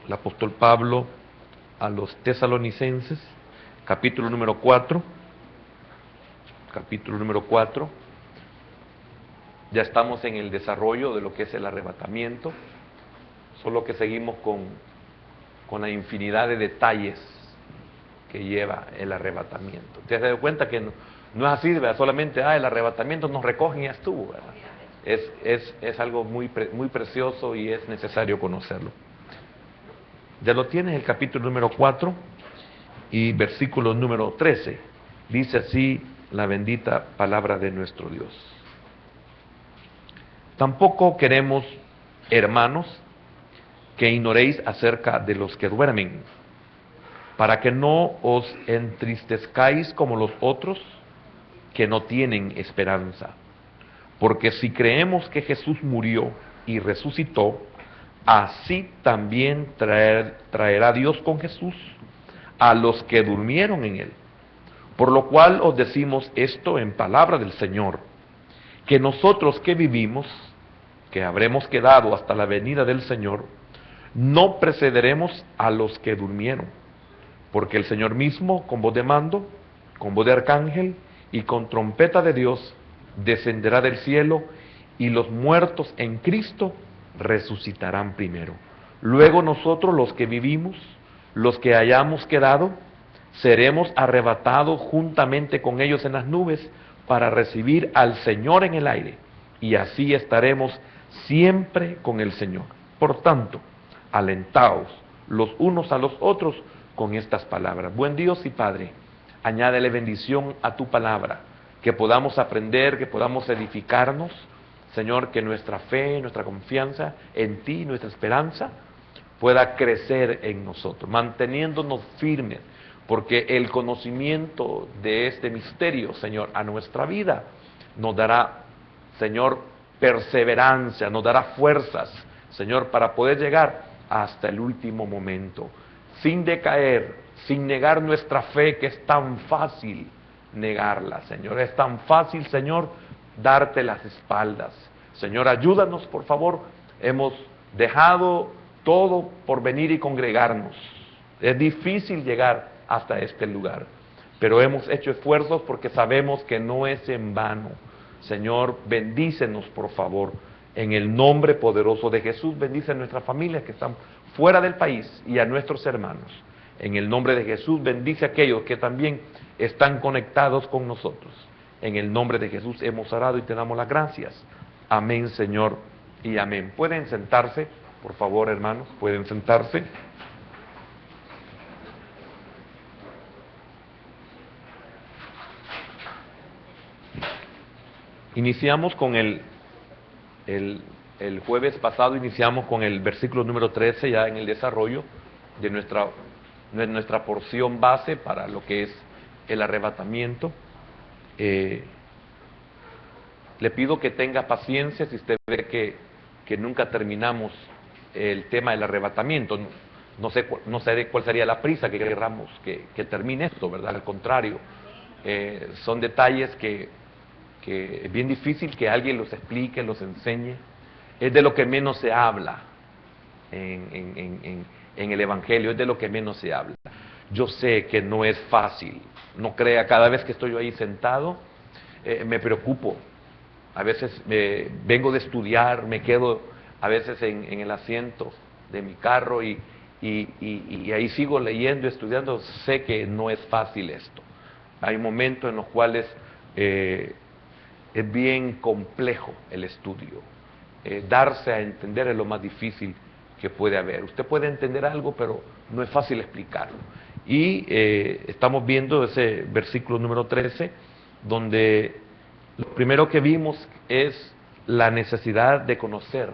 el apóstol Pablo a los Tesalonicenses, capítulo número 4. Capítulo número 4. Ya estamos en el desarrollo de lo que es el arrebatamiento, solo que seguimos con la infinidad de detalles que lleva el arrebatamiento. ¿Te has dado cuenta que no es así, ¿verdad? Solamente el arrebatamiento nos recogen y ya estuvo, ¿verdad? Es algo muy precioso y es necesario conocerlo. Ya lo tienes, el capítulo número 4 y versículo número 13. Dice así la bendita palabra de nuestro Dios. Tampoco queremos, hermanos, que ignoréis acerca de los que duermen, para que no os entristezcáis como los otros que no tienen esperanza. Porque si creemos que Jesús murió y resucitó, así también traerá Dios con Jesús a los que durmieron en él. Por lo cual os decimos esto en palabra del Señor, que nosotros que vivimos, que habremos quedado hasta la venida del Señor, no precederemos a los que durmieron, porque el Señor mismo, con voz de mando, con voz de arcángel y con trompeta de Dios, descenderá del cielo, y los muertos en Cristo resucitarán primero. Luego nosotros, los que vivimos, los que hayamos quedado, seremos arrebatados juntamente con ellos en las nubes para recibir al Señor en el aire, y así estaremos siempre con el Señor. Por tanto, alentaos los unos a los otros con estas palabras. Buen Dios y Padre, añádele bendición a tu palabra, que podamos aprender, que podamos edificarnos, Señor, que nuestra fe, nuestra confianza en ti, nuestra esperanza, pueda crecer en nosotros, manteniéndonos firmes, porque el conocimiento de este misterio, Señor, a nuestra vida, nos dará, Señor, perseverancia, nos dará fuerzas, Señor, para poder llegar hasta el último momento, sin decaer, sin negar nuestra fe, que es tan fácil negarla, Señor. Es tan fácil, Señor, darte las espaldas. Señor, ayúdanos, por favor. Hemos dejado todo por venir y congregarnos. Es difícil llegar hasta este lugar, pero hemos hecho esfuerzos porque sabemos que no es en vano. Señor, bendícenos, por favor. En el nombre poderoso de Jesús, bendice a nuestras familias que están fuera del país y a nuestros hermanos. En el nombre de Jesús, bendice a aquellos que también están conectados con nosotros. En el nombre de Jesús hemos orado y te damos las gracias. Amén, Señor, y amén. Pueden sentarse, por favor, hermanos, pueden sentarse. Iniciamos con el jueves pasado, iniciamos con el versículo número 13, ya en el desarrollo de nuestra porción base para lo que es el arrebatamiento. Le pido que tenga paciencia si usted ve que nunca terminamos el tema del arrebatamiento. No sé cuál sería la prisa que queramos que termine esto, ¿verdad? Al contrario, son detalles que es bien difícil que alguien los explique, los enseñe. Es de lo que menos se habla en el Evangelio, es de lo que menos se habla. Yo sé que no es fácil, no crea, cada vez que estoy yo ahí sentado, me preocupo. A veces vengo de estudiar, me quedo a veces en el asiento de mi carro y ahí sigo leyendo, estudiando. Sé que no es fácil esto. Hay momentos en los cuales es bien complejo el estudio. Darse a entender es lo más difícil que puede haber. Usted puede entender algo, pero no es fácil explicarlo. Y estamos viendo ese versículo número 13, donde lo primero que vimos es la necesidad de conocer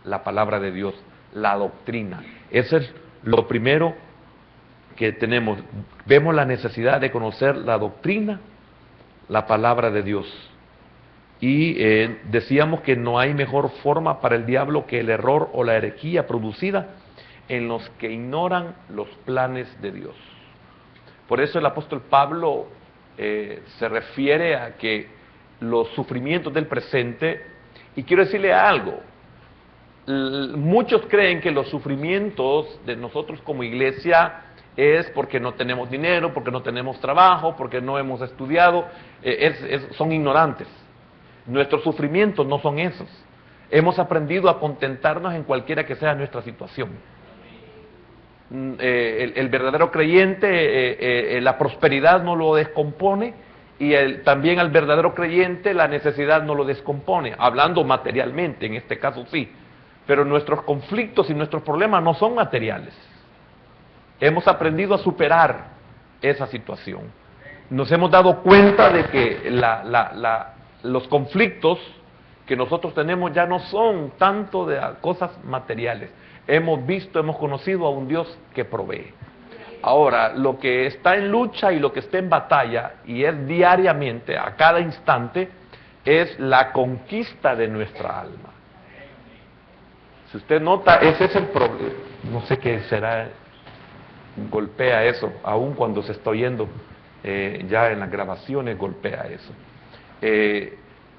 la palabra de Dios, la doctrina. Eso es lo primero que tenemos. Vemos la necesidad de conocer la doctrina, la palabra de Dios. Y decíamos que no hay mejor forma para el diablo que el error o la herejía producida en los que ignoran los planes de Dios. Por eso el apóstol Pablo se refiere a que los sufrimientos del presente, y quiero decirle algo, muchos creen que los sufrimientos de nosotros como iglesia es porque no tenemos dinero, porque no tenemos trabajo, porque no hemos estudiado, son ignorantes. Nuestros sufrimientos no son esos. Hemos aprendido a contentarnos en cualquiera que sea nuestra situación. El verdadero creyente, la prosperidad no lo descompone, y también al verdadero creyente la necesidad no lo descompone, hablando materialmente, en este caso sí. Pero nuestros conflictos y nuestros problemas no son materiales. Hemos aprendido a superar esa situación. Nos hemos dado cuenta de que los conflictos que nosotros tenemos ya no son tanto de cosas materiales. Hemos visto, hemos conocido a un Dios que provee. Ahora, lo que está en lucha y lo que está en batalla, y es diariamente, a cada instante, es la conquista de nuestra alma. Si usted nota, ese es el problema. No sé qué será, golpea eso, aun cuando se está oyendo, ya en las grabaciones golpea eso.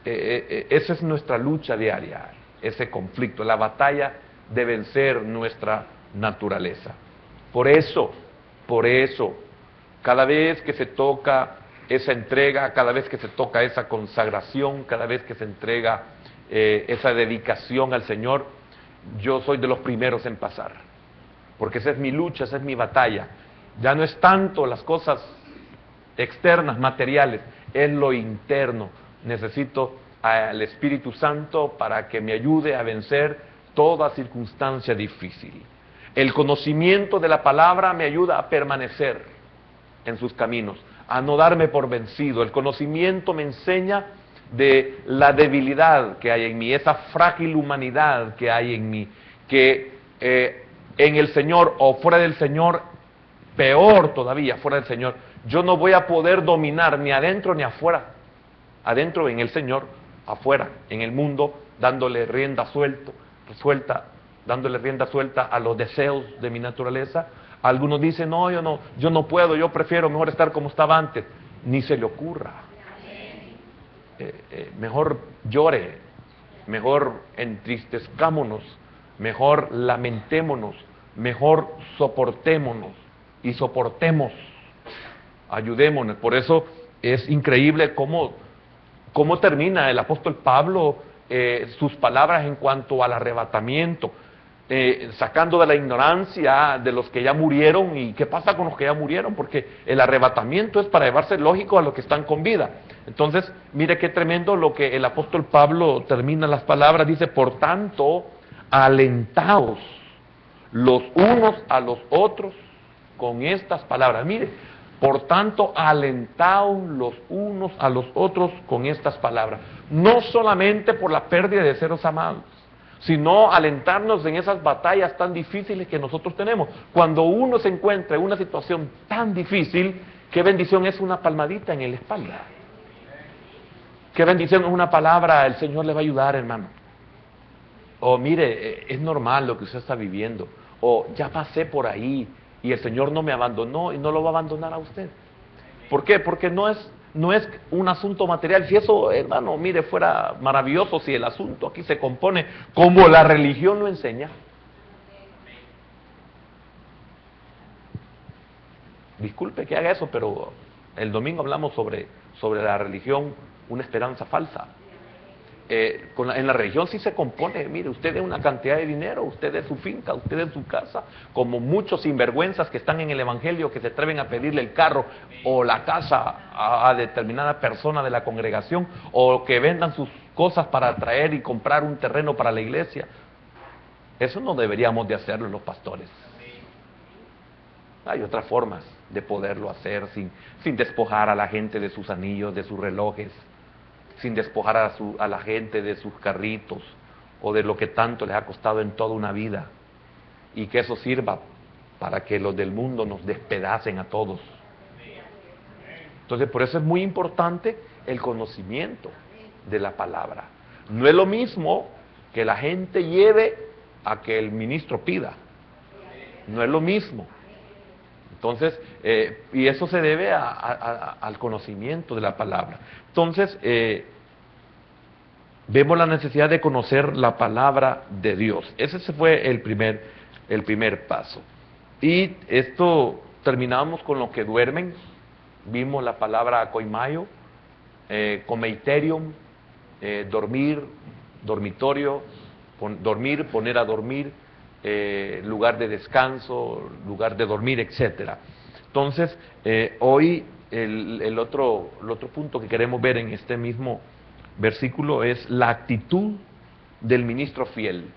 Esa es nuestra lucha diaria, ese conflicto, la batalla de vencer nuestra naturaleza. Por eso, cada vez que se toca esa entrega, cada vez que se toca esa consagración, cada vez que se entrega esa dedicación al Señor, yo soy de los primeros en pasar, porque esa es mi lucha, esa es mi batalla. Ya no es tanto las cosas externas, materiales, es lo interno. Necesito al Espíritu Santo para que me ayude a vencer toda circunstancia difícil. El conocimiento de la palabra me ayuda a permanecer en sus caminos, a no darme por vencido. El conocimiento me enseña de la debilidad que hay en mí, esa frágil humanidad que hay en mí, que en el Señor o fuera del Señor, peor todavía, fuera del Señor, yo no voy a poder dominar ni adentro ni afuera. Adentro en el Señor, afuera en el mundo, dándole rienda suelta a los deseos de mi naturaleza. Algunos dicen, no, yo no puedo, yo prefiero mejor estar como estaba antes. Ni se le ocurra. Mejor llore, mejor entristezcámonos, mejor lamentémonos, mejor soportémonos y soportemos, ayudémonos. Por eso es increíble cómo termina el apóstol Pablo sus palabras en cuanto al arrebatamiento, sacando de la ignorancia de los que ya murieron. ¿Y qué pasa con los que ya murieron? Porque el arrebatamiento es para llevarse lógico a los que están con vida. Entonces, mire qué tremendo lo que el apóstol Pablo termina las palabras, dice, por tanto, alentaos los unos a los otros con estas palabras. Mire, por tanto, alentaos los unos a los otros con estas palabras. No solamente por la pérdida de seres amados, sino alentarnos en esas batallas tan difíciles que nosotros tenemos. Cuando uno se encuentra en una situación tan difícil, qué bendición es una palmadita en la espalda. Qué bendición es una palabra, el Señor le va a ayudar, hermano. O mire, es normal lo que usted está viviendo. O ya pasé por ahí y el Señor no me abandonó y no lo va a abandonar a usted. ¿Por qué? Porque no es un asunto material. Si eso, hermano, mire, fuera maravilloso si el asunto aquí se compone como la religión lo enseña. Disculpe que haga eso, pero el domingo hablamos sobre la religión, una esperanza falsa. En la religión sí se compone, mire, usted de una cantidad de dinero, usted de su finca, usted de su casa, como muchos sinvergüenzas que están en el evangelio que se atreven a pedirle el carro o la casa a determinada persona de la congregación, o que vendan sus cosas para traer y comprar un terreno para la iglesia. Eso no deberíamos de hacerlo los pastores. Hay otras formas de poderlo hacer sin despojar a la gente de sus anillos, de sus relojes, sin despojar a la gente de sus carritos o de lo que tanto les ha costado en toda una vida, y que eso sirva para que los del mundo nos despedacen a todos. Entonces, por eso es muy importante el conocimiento de la palabra. No es lo mismo que la gente lleve a que el ministro pida. No es lo mismo. Entonces, y eso se debe a, a, a, al conocimiento de la palabra. Entonces, por eso es muy importante el conocimiento de la palabra. No es lo mismo que la gente lleve a que el ministro pida. No es lo mismo. Entonces, y eso se debe a, al conocimiento de la palabra. Entonces, y eso se debe a, al conocimiento de la palabra. Entonces, y eso se debe a vemos la necesidad de conocer la palabra de Dios. Ese fue el primer paso. Y esto terminamos con los que duermen. Vimos la palabra koimaio, komeiterium, dormir, dormitorio, dormir, poner a dormir, lugar de descanso, lugar de dormir, etcétera. Entonces, hoy el otro punto que queremos ver en este mismo versículo es la actitud del ministro fiel.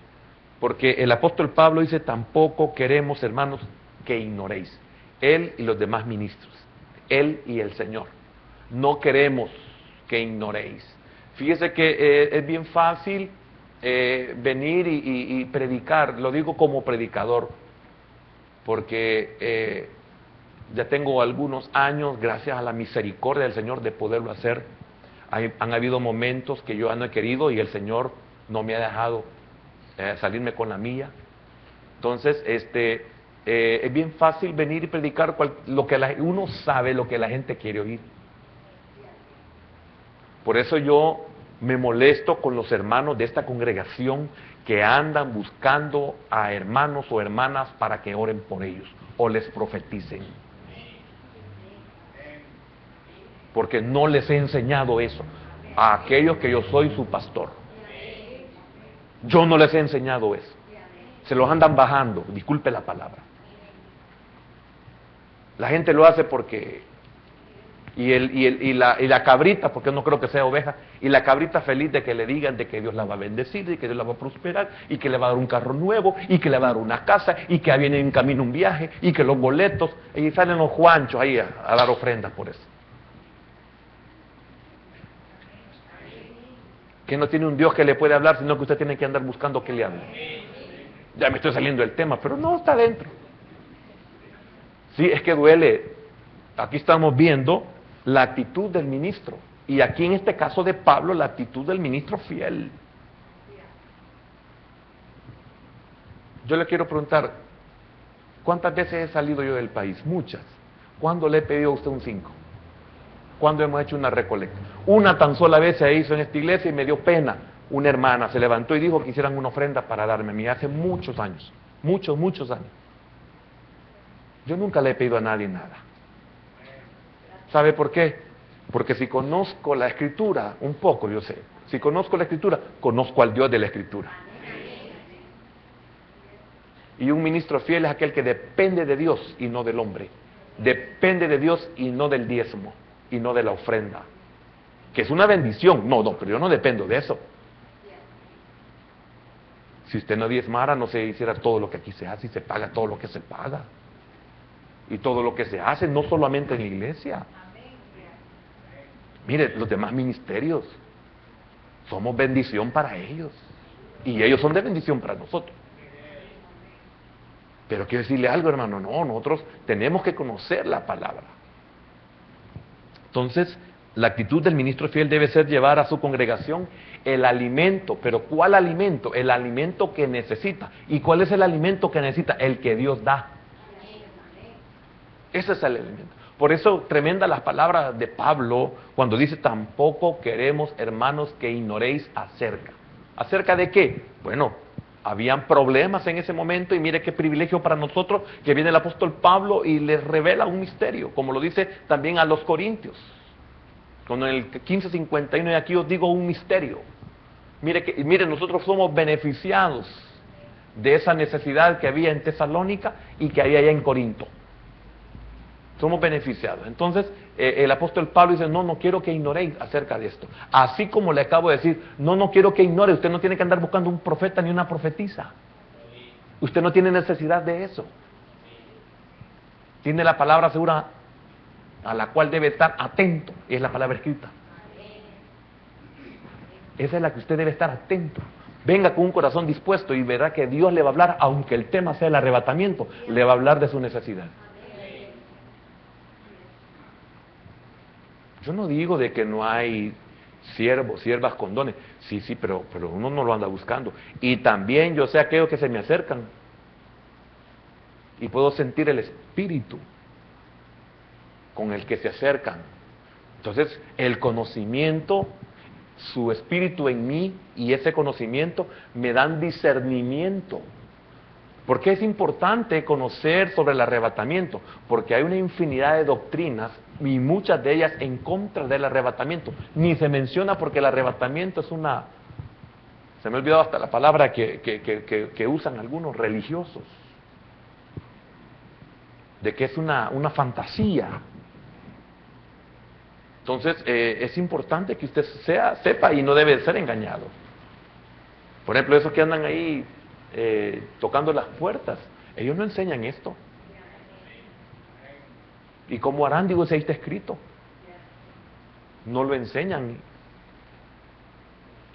Porque el apóstol Pablo dice, tampoco queremos, hermanos, que ignoréis. Él y los demás ministros, él y el Señor. No queremos que ignoréis. Fíjese que es bien fácil venir y predicar, lo digo como predicador, porque ya tengo algunos años, gracias a la misericordia del Señor, de poderlo hacer. Han habido momentos que yo no he querido y el Señor no me ha dejado salirme con la mía. Entonces, es bien fácil venir y predicar lo que uno sabe, lo que la gente quiere oír. Por eso yo me molesto con los hermanos de esta congregación que andan buscando a hermanos o hermanas para que oren por ellos o les profeticen. Porque no les he enseñado eso a aquellos que yo soy su pastor. Yo no les he enseñado eso. Se los andan bajando, disculpe la palabra. La gente lo hace porque... Y la cabrita, porque no creo que sea oveja, y la cabrita feliz de que le digan de que Dios la va a bendecir, y que Dios la va a prosperar, y que le va a dar un carro nuevo, y que le va a dar una casa, y que viene en camino un viaje, y que los boletos, y salen los juanchos ahí a dar ofrendas por eso. Que no tiene un Dios que le puede hablar, sino que usted tiene que andar buscando que le hable. Ya me estoy saliendo del tema, pero no, está dentro. Sí, es que duele. Aquí estamos viendo la actitud del ministro. Y aquí en este caso de Pablo, la actitud del ministro fiel. Yo le quiero preguntar, ¿cuántas veces he salido yo del país? Muchas. ¿Cuándo le he pedido a usted un 5? ¿Cuándo hemos hecho una recolecta? Una tan sola vez se hizo en esta iglesia y me dio pena. Una hermana se levantó y dijo que hicieran una ofrenda para darme a mí hace muchos años. Muchos años. Yo nunca le he pedido a nadie nada. ¿Sabe por qué? Porque si conozco la Escritura, un poco yo sé, si conozco la Escritura, conozco al Dios de la Escritura. Y un ministro fiel es aquel que depende de Dios y no del hombre. Depende de Dios y no del diezmo, y no de la ofrenda. Que es una bendición. No, pero yo no dependo de eso. Si usted no diezmara, no se hiciera todo lo que aquí se hace y se paga todo lo que se paga. Y todo lo que se hace, no solamente en la iglesia. Mire, los demás ministerios somos bendición para ellos y ellos son de bendición para nosotros. Pero quiero decirle algo, hermano, no, nosotros tenemos que conocer la palabra. Entonces, la actitud del ministro fiel debe ser llevar a su congregación el alimento. ¿Pero cuál alimento? El alimento que necesita. ¿Y cuál es el alimento que necesita? El que Dios da. Ese es el alimento. Por eso, tremenda las palabras de Pablo cuando dice, tampoco queremos, hermanos, que ignoréis acerca. ¿Acerca de qué? Bueno, habían problemas en ese momento y mire qué privilegio para nosotros que viene el apóstol Pablo y les revela un misterio, como lo dice también a los corintios. Cuando en el 15:51, y aquí os digo un misterio. Mire, nosotros somos beneficiados de esa necesidad que había en Tesalónica y que había allá en Corinto. Somos beneficiados. Entonces, el apóstol Pablo dice, no quiero que ignoréis acerca de esto. Así como le acabo de decir, no quiero que ignore. Usted no tiene que andar buscando un profeta ni una profetisa. Usted no tiene necesidad de eso. Tiene la palabra segura a la cual debe estar atento. Y es la palabra escrita. Esa es la que usted debe estar atento. Venga con un corazón dispuesto y verá que Dios le va a hablar, aunque el tema sea el arrebatamiento, le va a hablar de su necesidad. Yo no digo de que no hay siervos, siervas con dones. Sí, pero uno no lo anda buscando. Y también yo sé aquellos que se me acercan. Y puedo sentir el espíritu con el que se acercan. Entonces, el conocimiento su espíritu en mí y ese conocimiento me dan discernimiento. ¿Por qué es importante conocer sobre el arrebatamiento? Porque hay una infinidad de doctrinas y muchas de ellas en contra del arrebatamiento. Ni se menciona porque el arrebatamiento es una... Se me ha olvidado hasta la palabra que usan algunos religiosos. De que es una fantasía. Entonces, es importante que usted sepa y no debe ser engañado. Por ejemplo, esos que andan ahí tocando las puertas, ellos no enseñan esto. ¿Y cómo harán? Digo, si ahí está escrito. No lo enseñan.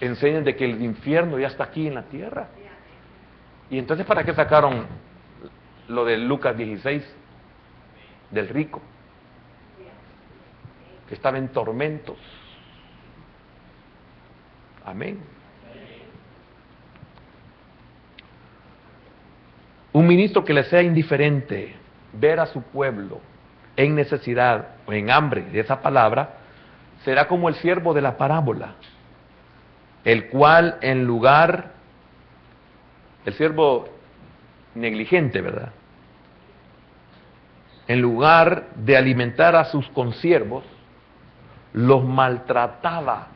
Enseñan de que el infierno ya está aquí en la tierra. Y entonces, ¿para qué sacaron lo de Lucas 16? Del rico, que estaba en tormentos. Amén. Un ministro que le sea indiferente ver a su pueblo en necesidad o en hambre de esa palabra, será como el siervo de la parábola, el cual en lugar, el siervo negligente, ¿verdad? En lugar de alimentar a sus consiervos, los maltrataba.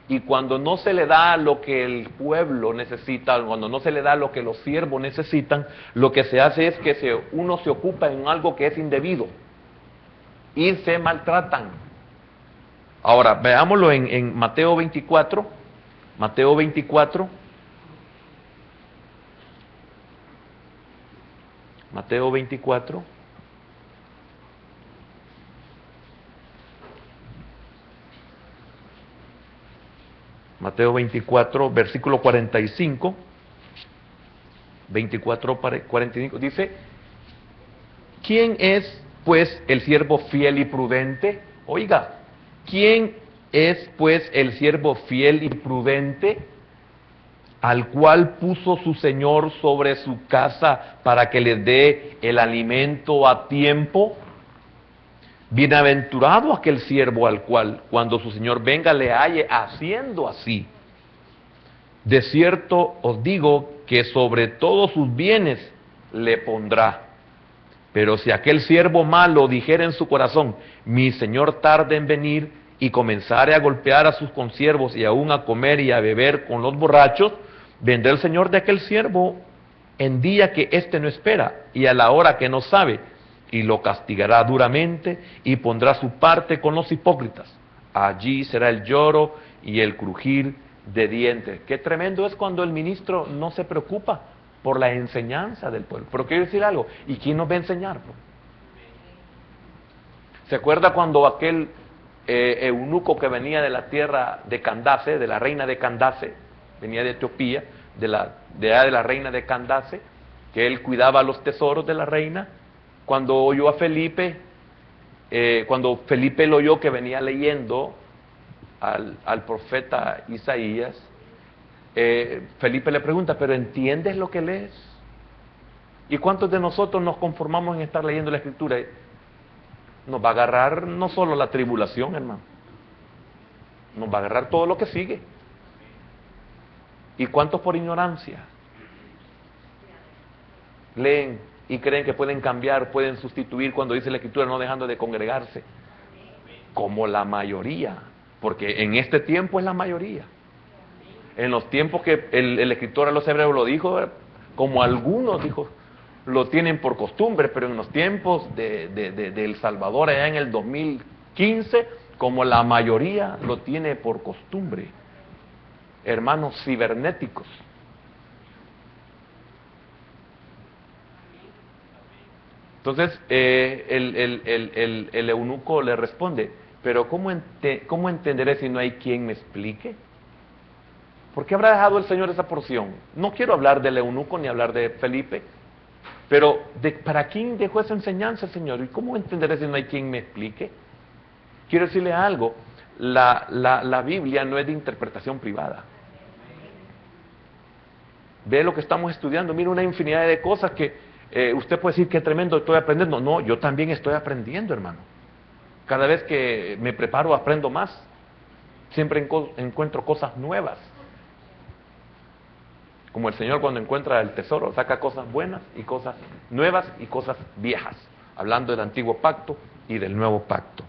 Y cuando no se le da lo que el pueblo necesita, cuando no se le da lo que los siervos necesitan, lo que se hace es que uno se ocupa en algo que es indebido. Y se maltratan. Ahora, veámoslo en Mateo 24. Mateo 24. Mateo 24. Mateo 24, versículo 45, 24, 45, dice, ¿quién es pues el siervo fiel y prudente? Oiga, ¿quién es pues el siervo fiel y prudente al cual puso su Señor sobre su casa para que le dé el alimento a tiempo? Bienaventurado aquel siervo al cual, cuando su Señor venga, le halle haciendo así. De cierto os digo que sobre todos sus bienes le pondrá. Pero si aquel siervo malo dijera en su corazón, mi Señor tarde en venir, y comenzare a golpear a sus consiervos y aún a comer y a beber con los borrachos, vendrá el Señor de aquel siervo en día que éste no espera y a la hora que no sabe, y lo castigará duramente y pondrá su parte con los hipócritas. Allí será el lloro y el crujir de dientes. Qué tremendo es cuando el ministro no se preocupa por la enseñanza del pueblo. Pero quiero decir algo, ¿y quién nos va a enseñar? ¿Se acuerda cuando aquel eunuco que venía de la tierra de Candace, de la reina de Candace, venía de Etiopía, de la reina de Candace, que él cuidaba los tesoros de la reina? Cuando oyó a Felipe, cuando Felipe lo oyó que venía leyendo al profeta Isaías, Felipe le pregunta, ¿pero entiendes lo que lees? ¿Y cuántos de nosotros nos conformamos en estar leyendo la Escritura? Nos va a agarrar no solo la tribulación, hermano, nos va a agarrar todo lo que sigue. ¿Y cuántos por ignorancia leen y creen que pueden cambiar, pueden sustituir cuando dice la Escritura no dejando de congregarse? Como la mayoría, porque en este tiempo es la mayoría. En los tiempos que el escritor a los hebreos lo dijo, como algunos dijo, lo tienen por costumbre, pero en los tiempos de El Salvador, allá en el 2015, como la mayoría lo tiene por costumbre. Hermanos cibernéticos. Entonces, el eunuco le responde, pero ¿cómo entenderé si no hay quien me explique? ¿Por qué habrá dejado el Señor esa porción? No quiero hablar del eunuco ni hablar de Felipe, pero ¿para quién dejó esa enseñanza, Señor? ¿Y cómo entenderé si no hay quien me explique? Quiero decirle algo, la Biblia no es de interpretación privada. Ve lo que estamos estudiando, mira una infinidad de cosas que usted puede decir que tremendo estoy aprendiendo. No, yo también estoy aprendiendo, hermano. Cada vez que me preparo aprendo más. Siempre encuentro cosas nuevas. Como el Señor cuando encuentra el tesoro, saca cosas buenas y cosas nuevas y cosas viejas. Hablando del antiguo pacto y del nuevo pacto.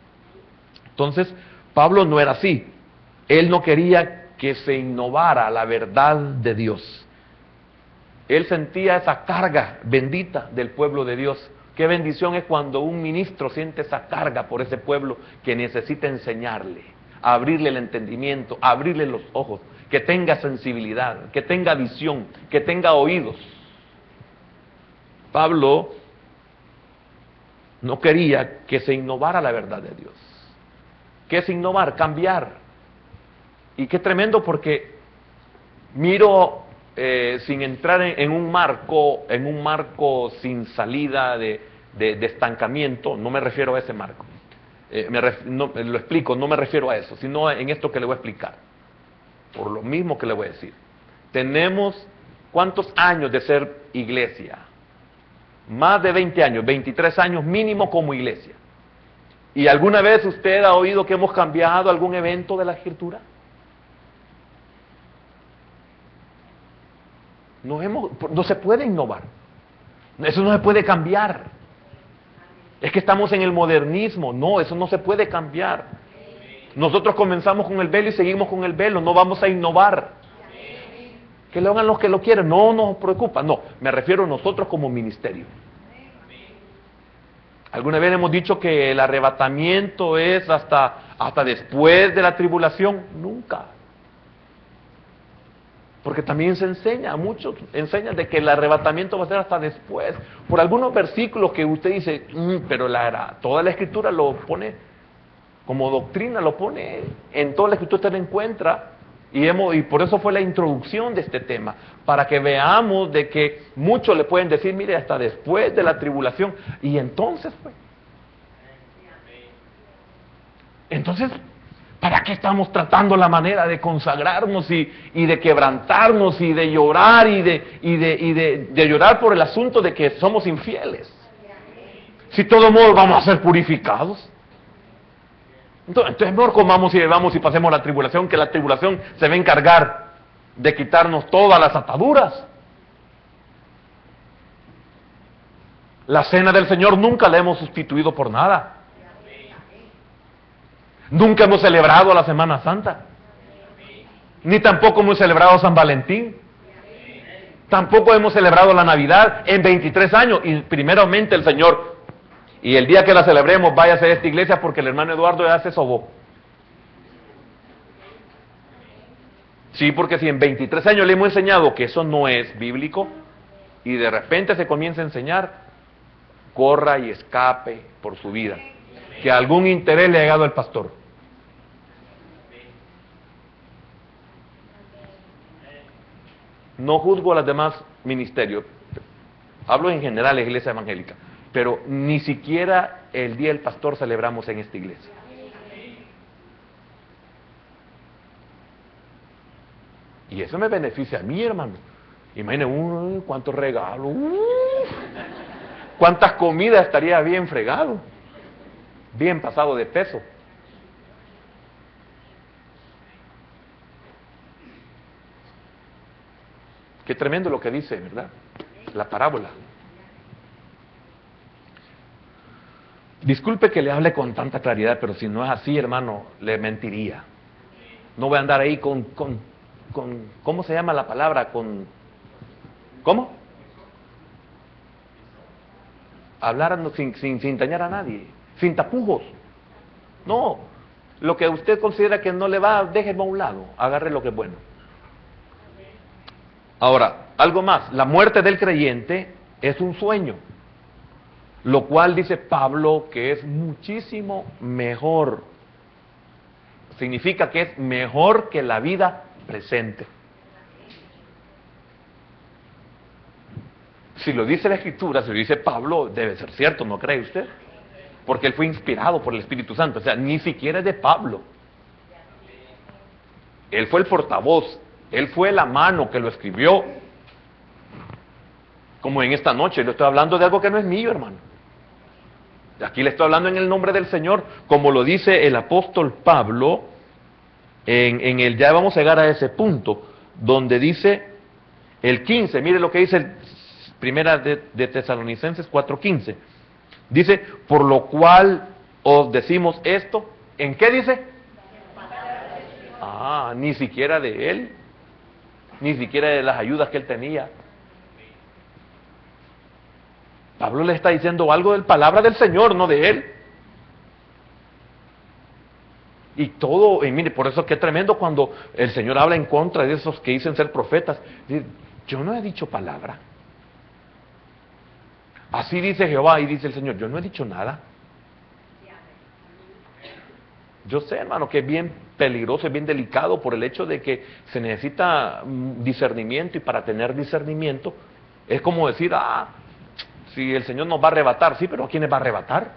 Entonces, Pablo no era así. Él no quería que se innovara la verdad de Dios. Él sentía esa carga bendita del pueblo de Dios. Qué bendición es cuando un ministro siente esa carga por ese pueblo que necesita enseñarle, abrirle el entendimiento, abrirle los ojos, que tenga sensibilidad, que tenga visión, que tenga oídos. Pablo no quería que se innovara la verdad de Dios. ¿Qué es innovar? Cambiar. Y qué tremendo, porque miro sin entrar en un marco sin salida de estancamiento. No me refiero a ese marco. Lo explico, no me refiero a eso, sino en esto que le voy a explicar. Por lo mismo que le voy a decir. Tenemos, ¿cuántos años de ser iglesia? Más de 20 años, 23 años mínimo como iglesia. ¿Y alguna vez usted ha oído que hemos cambiado algún evento de la Escritura? No se puede innovar. Eso no se puede cambiar. Es que estamos en el modernismo. No, eso no se puede cambiar. Nosotros comenzamos con el velo y seguimos con el velo. No vamos a innovar. Que lo hagan los que lo quieren. No nos preocupa. No, me refiero a nosotros como ministerio. Alguna vez hemos dicho que el arrebatamiento es hasta después de la tribulación. Nunca. Porque también se enseña, muchos enseñan de que el arrebatamiento va a ser hasta después. Por algunos versículos que usted dice, pero toda la Escritura lo pone como doctrina, lo pone en toda la Escritura, usted lo encuentra. Y por eso fue la introducción de este tema, para que veamos de que muchos le pueden decir, mire, hasta después de la tribulación. Y entonces, pues, ¿para qué estamos tratando la manera de consagrarnos y de quebrantarnos y de llorar y de llorar por el asunto de que somos infieles? Si de todo modo vamos a ser purificados. Entonces mejor comamos y bebamos y pasemos la tribulación, que la tribulación se va a encargar de quitarnos todas las ataduras. La cena del Señor nunca la hemos sustituido por nada. Nunca hemos celebrado la Semana Santa. Ni tampoco hemos celebrado San Valentín. Tampoco hemos celebrado la Navidad en 23 años. Y primeramente el Señor, y el día que la celebremos, váyase a esta iglesia porque el hermano Eduardo ya se sobó. Sí, porque si en 23 años le hemos enseñado que eso no es bíblico, y de repente se comienza a enseñar, corra y escape por su vida. Que algún interés le ha llegado al pastor. No juzgo a los demás ministerios, hablo en general de la iglesia evangélica, pero ni siquiera el día del pastor celebramos en esta iglesia. Y eso me beneficia a mí, hermano. Imagínense, cuántos regalos, cuántas comidas estaría bien fregado, bien pasado de peso. Qué tremendo lo que dice, ¿verdad? La parábola. Disculpe que le hable con tanta claridad, pero si no es así, hermano, le mentiría. No voy a andar ahí con ¿cómo se llama la palabra? ¿Cómo? Hablar sin dañar a nadie, sin tapujos. No, lo que usted considera que no le va, déjelo a un lado, agarre lo que es bueno. Ahora, algo más, la muerte del creyente es un sueño, lo cual dice Pablo que es muchísimo mejor. Significa que es mejor que la vida presente. Si lo dice la Escritura, si lo dice Pablo, debe ser cierto, ¿no cree usted? Porque él fue inspirado por el Espíritu Santo, o sea, ni siquiera es de Pablo. Él fue el portavoz, él fue la mano que lo escribió. Como en esta noche, le estoy hablando de algo que no es mío, hermano. Aquí le estoy hablando en el nombre del Señor, como lo dice el apóstol Pablo ya vamos a llegar a ese punto, donde dice el 15, mire lo que dice el primera de Tesalonicenses 4:15. Dice, por lo cual os decimos esto. ¿En qué dice? Ni siquiera de él, ni siquiera de las ayudas que él tenía. Pablo le está diciendo algo de la palabra del Señor, no de él. Y todo, y mire, por eso que es tremendo cuando el Señor habla en contra de esos que dicen ser profetas. Dice, yo no he dicho palabra. Así dice Jehová y dice el Señor, yo no he dicho nada. Yo sé, hermano, que es bien peligroso, es bien delicado por el hecho de que se necesita discernimiento, y para tener discernimiento es como decir, si el Señor nos va a arrebatar, sí, pero ¿a quiénes va a arrebatar?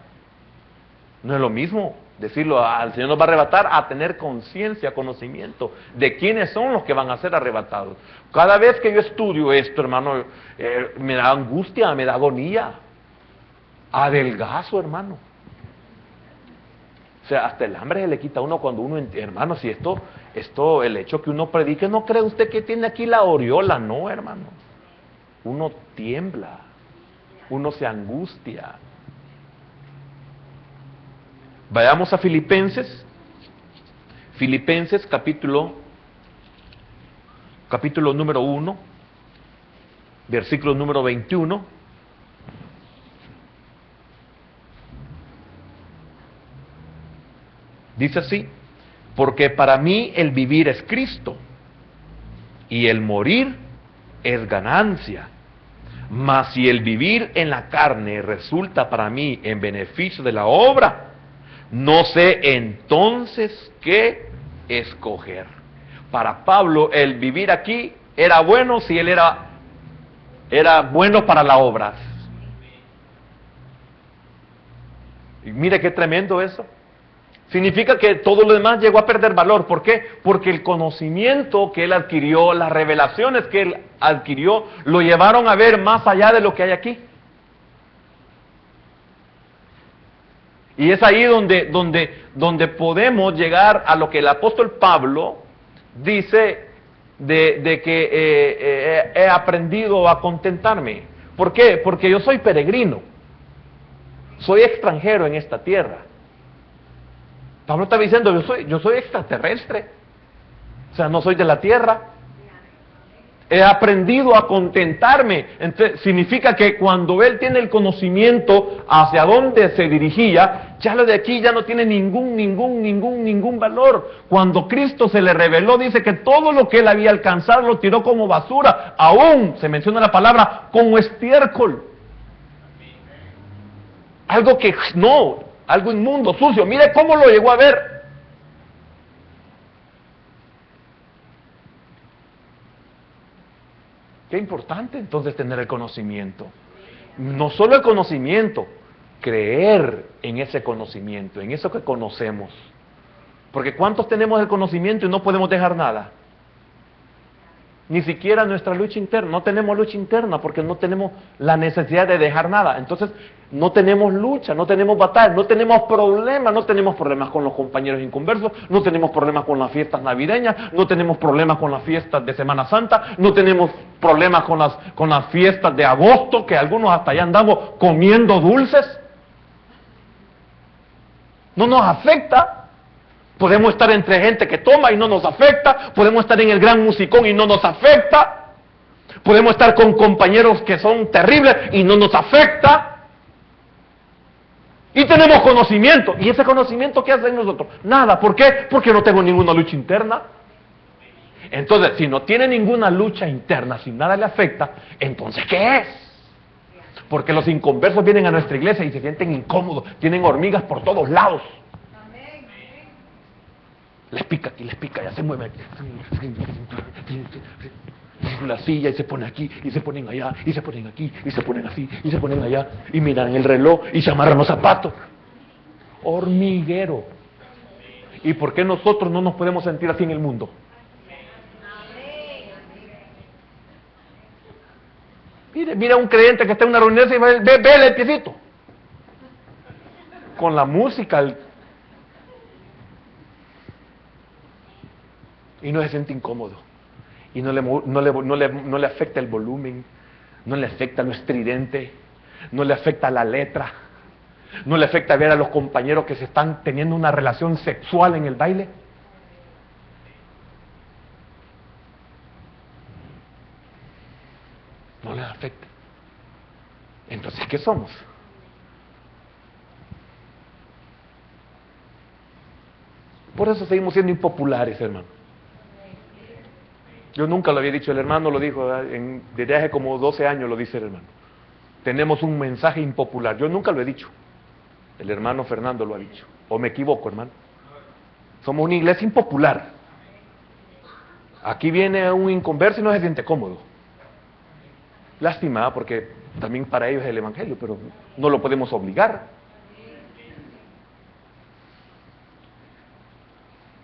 No es lo mismo decirlo, al Señor nos va a arrebatar, a tener conciencia, conocimiento de quiénes son los que van a ser arrebatados. Cada vez que yo estudio esto, hermano, me da angustia, me da agonía, adelgazo, hermano. O sea, hasta el hambre se le quita a uno cuando uno, hermano, si esto, el hecho que uno predique, no cree usted que tiene aquí la aureola, no, hermano. Uno tiembla, uno se angustia. Vayamos a Filipenses capítulo número 1, versículo número 21. Dice así, porque para mí el vivir es Cristo y el morir es ganancia. Mas si el vivir en la carne resulta para mí en beneficio de la obra, no sé entonces qué escoger. Para Pablo el vivir aquí era bueno si él era bueno para la obra. Y mire qué tremendo eso. Significa que todo lo demás llegó a perder valor. ¿Por qué? Porque el conocimiento que él adquirió, las revelaciones que él adquirió, lo llevaron a ver más allá de lo que hay aquí. Y es ahí donde podemos llegar a lo que el apóstol Pablo dice de que he aprendido a contentarme. ¿Por qué? Porque yo soy peregrino, soy extranjero en esta tierra. Pablo está diciendo, yo soy extraterrestre, o sea, no soy de la tierra. He aprendido a contentarme. Entonces, significa que cuando él tiene el conocimiento hacia dónde se dirigía, ya lo de aquí ya no tiene ningún valor. Cuando Cristo se le reveló, dice que todo lo que él había alcanzado lo tiró como basura. Aún, se menciona la palabra, como estiércol. Algo que algo inmundo, sucio. Mire cómo lo llegó a ver. Qué importante entonces tener el conocimiento. No solo el conocimiento, creer en ese conocimiento, en eso que conocemos. Porque ¿cuántos tenemos el conocimiento y no podemos dejar nada? Ni siquiera nuestra lucha interna. No tenemos lucha interna porque no tenemos la necesidad de dejar nada. Entonces no tenemos lucha, no tenemos batalla, no tenemos problemas con los compañeros inconversos, no tenemos problemas con las fiestas navideñas, no tenemos problemas con las fiestas de Semana Santa, no tenemos problemas con las fiestas de agosto, que algunos hasta allá andamos comiendo dulces. No nos afecta. Podemos estar entre gente que toma y no nos afecta. Podemos estar en el gran musicón y no nos afecta. Podemos estar con compañeros que son terribles y no nos afecta. Y tenemos conocimiento. ¿Y ese conocimiento qué hace en nosotros? Nada. ¿Por qué? Porque no tengo ninguna lucha interna. Entonces, si no tiene ninguna lucha interna, si nada le afecta, entonces ¿qué es? Porque los inconversos vienen a nuestra iglesia y se sienten incómodos. Tienen hormigas por todos lados. Les pica aquí, les pica, ya se mueven. La silla y se pone aquí, y se ponen allá, y se ponen aquí, y se ponen así, y se ponen allá, y miran el reloj, y se amarran los zapatos. Hormiguero. ¿Y por qué nosotros no nos podemos sentir así en el mundo? Mira un creyente que está en una reunión y ve el piecito. Con la música, y no se siente incómodo. Y no le afecta el volumen, no le afecta lo estridente, no le afecta la letra, no le afecta ver a los compañeros que se están teniendo una relación sexual en el baile. No les afecta. Entonces, ¿qué somos? Por eso seguimos siendo impopulares, hermano. Yo nunca lo había dicho, el hermano lo dijo, desde hace como 12 años lo dice el hermano. Tenemos un mensaje impopular. Yo nunca lo he dicho. El hermano Fernando lo ha dicho. ¿O me equivoco, hermano? Somos una iglesia impopular. Aquí viene un inconverso y no se siente cómodo. Lástima, porque también para ellos es el evangelio, pero no lo podemos obligar.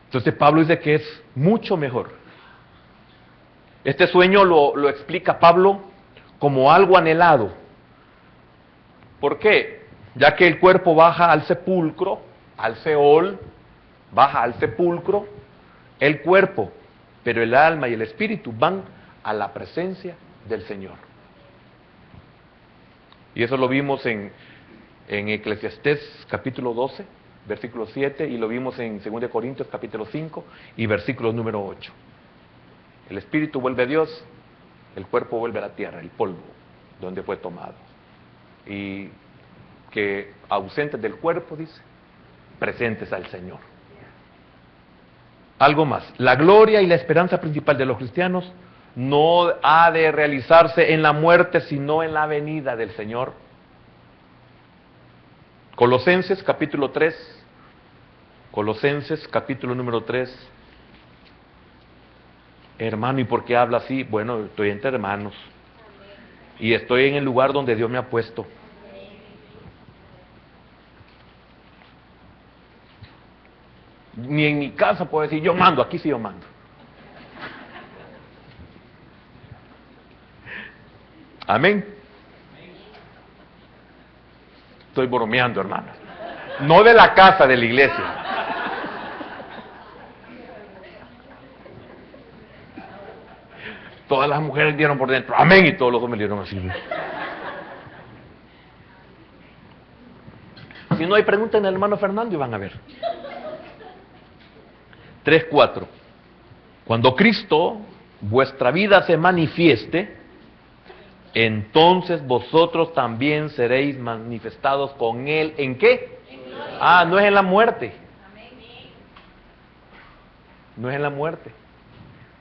Entonces Pablo dice que es mucho mejor. Este sueño lo explica Pablo como algo anhelado. ¿Por qué? Ya que el cuerpo baja al sepulcro, al Seol, baja al sepulcro, el cuerpo, pero el alma y el espíritu van a la presencia del Señor. Y eso lo vimos en Eclesiastés capítulo 12, versículo 7, y lo vimos en 2 Corintios capítulo 5 y versículo número 8. El espíritu vuelve a Dios, el cuerpo vuelve a la tierra, el polvo, donde fue tomado. Y que ausentes del cuerpo, dice, presentes al Señor. Algo más, la gloria y la esperanza principal de los cristianos no ha de realizarse en la muerte, sino en la venida del Señor. Colosenses capítulo 3, Colosenses capítulo número 3. Hermano, ¿y por qué habla así? Bueno, estoy entre hermanos y estoy en el lugar donde Dios me ha puesto. Ni en mi casa puedo decir, yo mando, aquí sí yo mando. Amén. Estoy bromeando, hermano. No de la casa, de la iglesia. Todas las mujeres dieron por dentro, amén, y todos los hombres dieron así. Si no hay preguntas en el hermano Fernando, y van a ver. 3:4. Cuando Cristo, vuestra vida, se manifieste, entonces vosotros también seréis manifestados con Él. ¿En qué? No es en la muerte. No es en la muerte.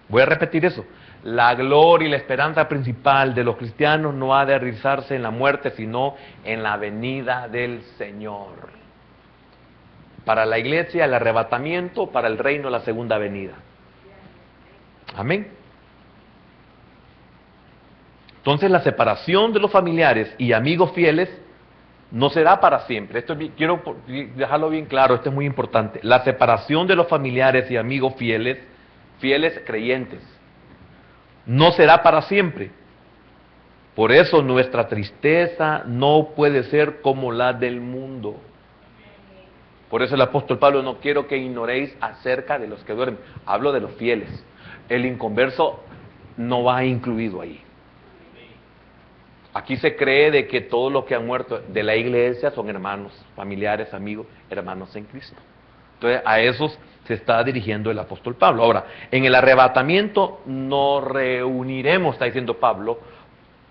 Voy a repetir eso. La gloria y la esperanza principal de los cristianos no ha de realizarse en la muerte, sino en la venida del Señor. Para la iglesia, el arrebatamiento; para el reino, la segunda venida. Amén. Entonces, la separación de los familiares y amigos fieles no será para siempre. Esto quiero dejarlo bien claro, esto es muy importante. La separación de los familiares y amigos fieles creyentes, no será para siempre. Por eso nuestra tristeza no puede ser como la del mundo. Por eso el apóstol Pablo: no quiero que ignoréis acerca de los que duermen. Hablo de los fieles. El inconverso no va incluido ahí. Aquí se cree de que todos los que han muerto de la iglesia son hermanos, familiares, amigos, hermanos en Cristo. Entonces a esos se está dirigiendo el apóstol Pablo. Ahora, en el arrebatamiento nos reuniremos, está diciendo Pablo,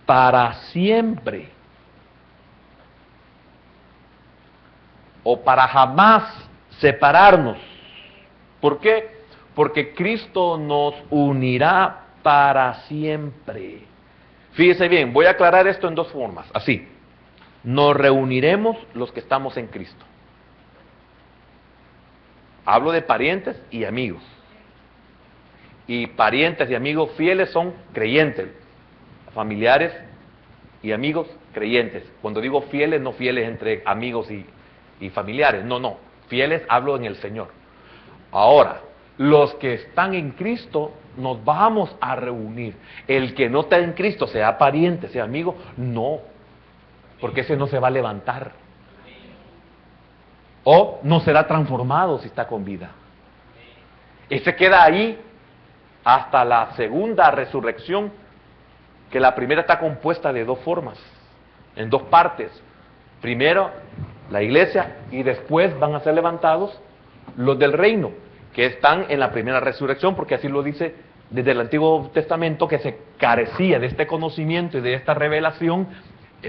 para siempre. O para jamás separarnos. ¿Por qué? Porque Cristo nos unirá para siempre. Fíjese bien, voy a aclarar esto en dos formas. Así, nos reuniremos los que estamos en Cristo. Hablo de parientes y amigos. Y parientes y amigos fieles son creyentes. Familiares y amigos creyentes. Cuando digo fieles, no fieles entre amigos y familiares. No. Fieles hablo en el Señor. Ahora, los que están en Cristo nos vamos a reunir. El que no está en Cristo, sea pariente, sea amigo, no. Porque ese no se va a levantar. O no será transformado si está con vida. Ese queda ahí hasta la segunda resurrección, que la primera está compuesta de dos formas, en dos partes. Primero, la iglesia, y después van a ser levantados los del reino, que están en la primera resurrección, porque así lo dice desde el Antiguo Testamento, que se carecía de este conocimiento y de esta revelación.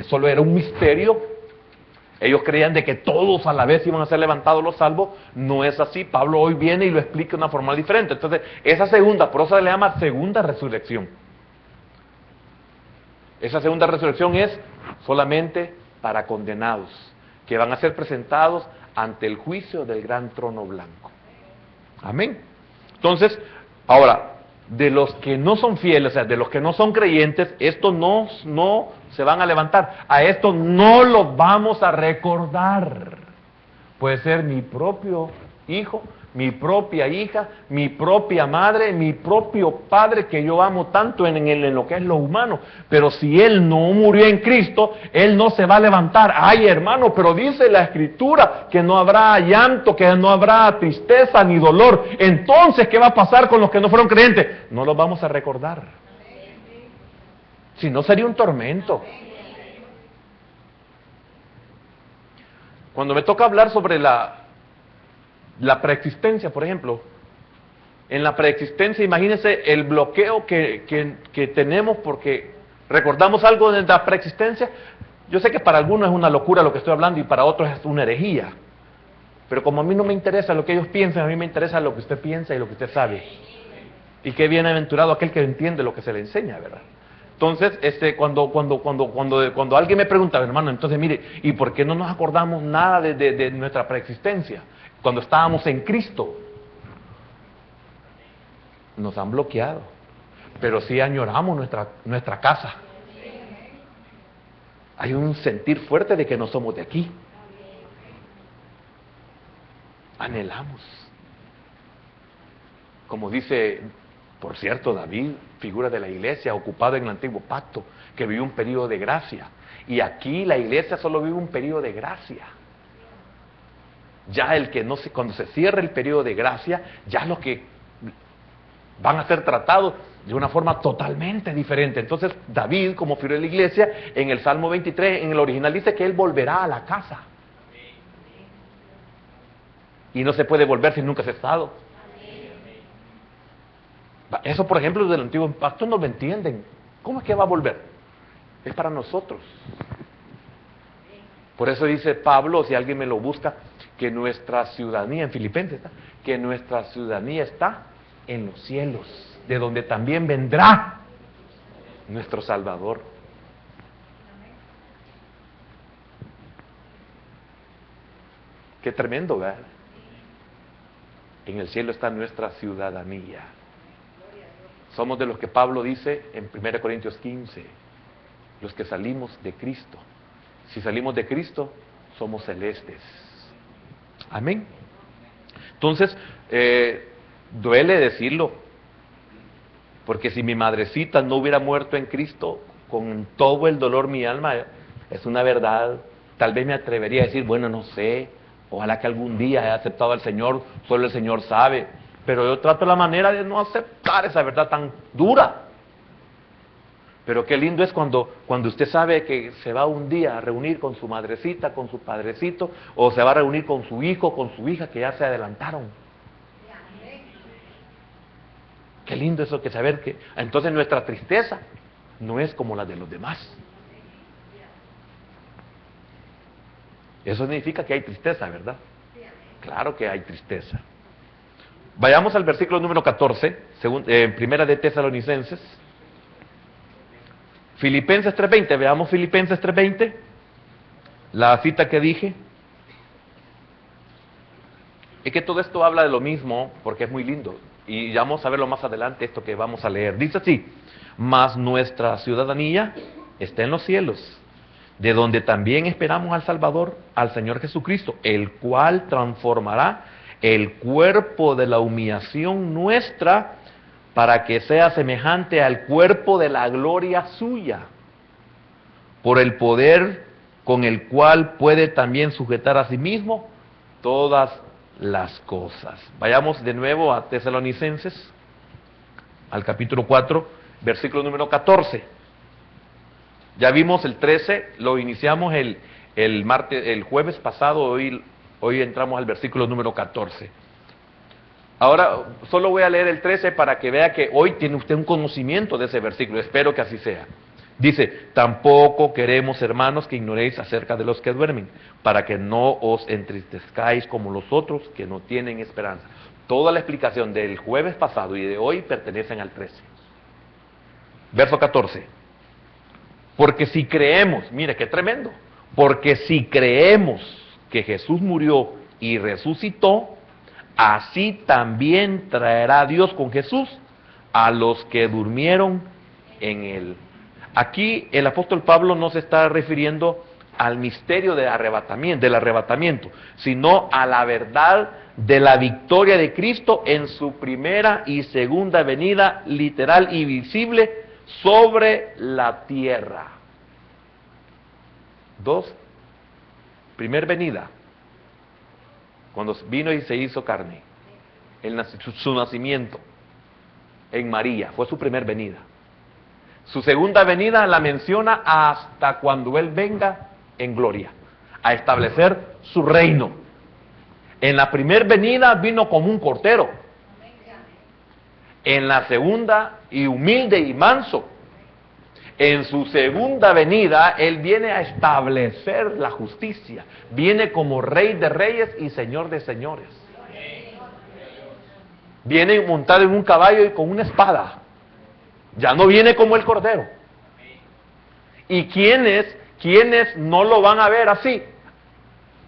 Solo era un misterio. Ellos creían de que todos a la vez iban a ser levantados los salvos. No es así. Pablo hoy viene y lo explica de una forma diferente. Entonces, esa segunda, por eso se le llama segunda resurrección. Esa segunda resurrección es solamente para condenados, que van a ser presentados ante el juicio del gran trono blanco. Amén. Entonces, ahora, de los que no son fieles, o sea, de los que no son creyentes, estos no se van a levantar. A estos no los vamos a recordar. Puede ser mi propio hijo, mi propia hija, mi propia madre, mi propio padre, que yo amo tanto en lo que es lo humano. Pero si él no murió en Cristo, él no se va a levantar. Ay, hermano, pero dice la Escritura que no habrá llanto, que no habrá tristeza ni dolor. Entonces, ¿qué va a pasar con los que no fueron creyentes? No los vamos a recordar. Si no, sería un tormento. Cuando me toca hablar sobre la preexistencia, por ejemplo, en la preexistencia, imagínense el bloqueo que tenemos porque recordamos algo de la preexistencia. Yo sé que para algunos es una locura lo que estoy hablando y para otros es una herejía, pero como a mí no me interesa lo que ellos piensan, a mí me interesa lo que usted piensa y lo que usted sabe. Y qué bienaventurado aquel que entiende lo que se le enseña, ¿verdad? Entonces, cuando alguien me pregunta, hermano, entonces mire, ¿y por qué no nos acordamos nada de nuestra preexistencia? Cuando estábamos en Cristo, nos han bloqueado, pero sí añoramos nuestra casa. Hay un sentir fuerte de que no somos de aquí. Anhelamos. Como dice, por cierto, David, figura de la iglesia, ocupado en el antiguo pacto, que vivió un periodo de gracia. Y aquí la iglesia solo vive un periodo de gracia. Ya cuando se cierre el periodo de gracia, ya los que van a ser tratados de una forma totalmente diferente. Entonces David, como figura de la iglesia, en el Salmo 23, en el original dice que él volverá a la casa. Y no se puede volver si nunca se ha estado. Eso, por ejemplo, del antiguo pacto no lo entienden. ¿Cómo es que va a volver? Es para nosotros. Por eso dice Pablo, si alguien me lo busca, que nuestra ciudadanía, en Filipenses, que nuestra ciudadanía está en los cielos, de donde también vendrá nuestro Salvador. Qué tremendo, ¿verdad? En el cielo está nuestra ciudadanía. Somos de los que Pablo dice en 1 Corintios 15, los que salimos de Cristo. Si salimos de Cristo, somos celestes. Amén. Entonces, duele decirlo, porque si mi madrecita no hubiera muerto en Cristo, con todo el dolor mi alma, es una verdad. Tal vez me atrevería a decir, bueno, no sé, ojalá que algún día haya aceptado al Señor, solo el Señor sabe. Pero yo trato la manera de no aceptar esa verdad tan dura. Pero qué lindo es cuando usted sabe que se va un día a reunir con su madrecita, con su padrecito, o se va a reunir con su hijo, con su hija, que ya se adelantaron. Qué lindo eso, que saber que entonces nuestra tristeza no es como la de los demás. Eso significa que hay tristeza, ¿verdad? Claro que hay tristeza. Vayamos al versículo número 14, primera de Tesalonicenses. Filipenses 3:20, veamos Filipenses 3:20, la cita que dije. Es que todo esto habla de lo mismo, porque es muy lindo, y ya vamos a verlo más adelante, esto que vamos a leer. Dice así: mas nuestra ciudadanía está en los cielos, de donde también esperamos al Salvador, al Señor Jesucristo, el cual transformará el cuerpo de la humillación nuestra para que sea semejante al cuerpo de la gloria suya, por el poder con el cual puede también sujetar a sí mismo todas las cosas. Vayamos de nuevo a Tesalonicenses, al capítulo 4, versículo número 14. Ya vimos el 13, lo iniciamos el jueves pasado, hoy entramos al versículo número 14. Ahora solo voy a leer el 13 para que vea que hoy tiene usted un conocimiento de ese versículo, espero que así sea. Dice, tampoco queremos, hermanos, que ignoréis acerca de los que duermen, para que no os entristezcáis como los otros que no tienen esperanza. Toda la explicación del jueves pasado y de hoy pertenecen al 13. Verso 14. Porque si creemos, mire qué tremendo, porque si creemos que Jesús murió y resucitó, así también traerá Dios con Jesús a los que durmieron en él. Aquí el apóstol Pablo no se está refiriendo al misterio del arrebatamiento, sino a la verdad de la victoria de Cristo en su primera y segunda venida literal y visible sobre la tierra. 2. Primer venida, cuando vino y se hizo carne, su nacimiento en María, fue su primer venida. Su segunda venida la menciona hasta cuando Él venga en gloria, a establecer su reino. En la primera venida vino como un cordero. En la segunda, y humilde y manso. En su segunda venida, Él viene a establecer la justicia. Viene como Rey de reyes y Señor de señores. Viene montado en un caballo y con una espada. Ya no viene como el Cordero. ¿Y quiénes no lo van a ver así?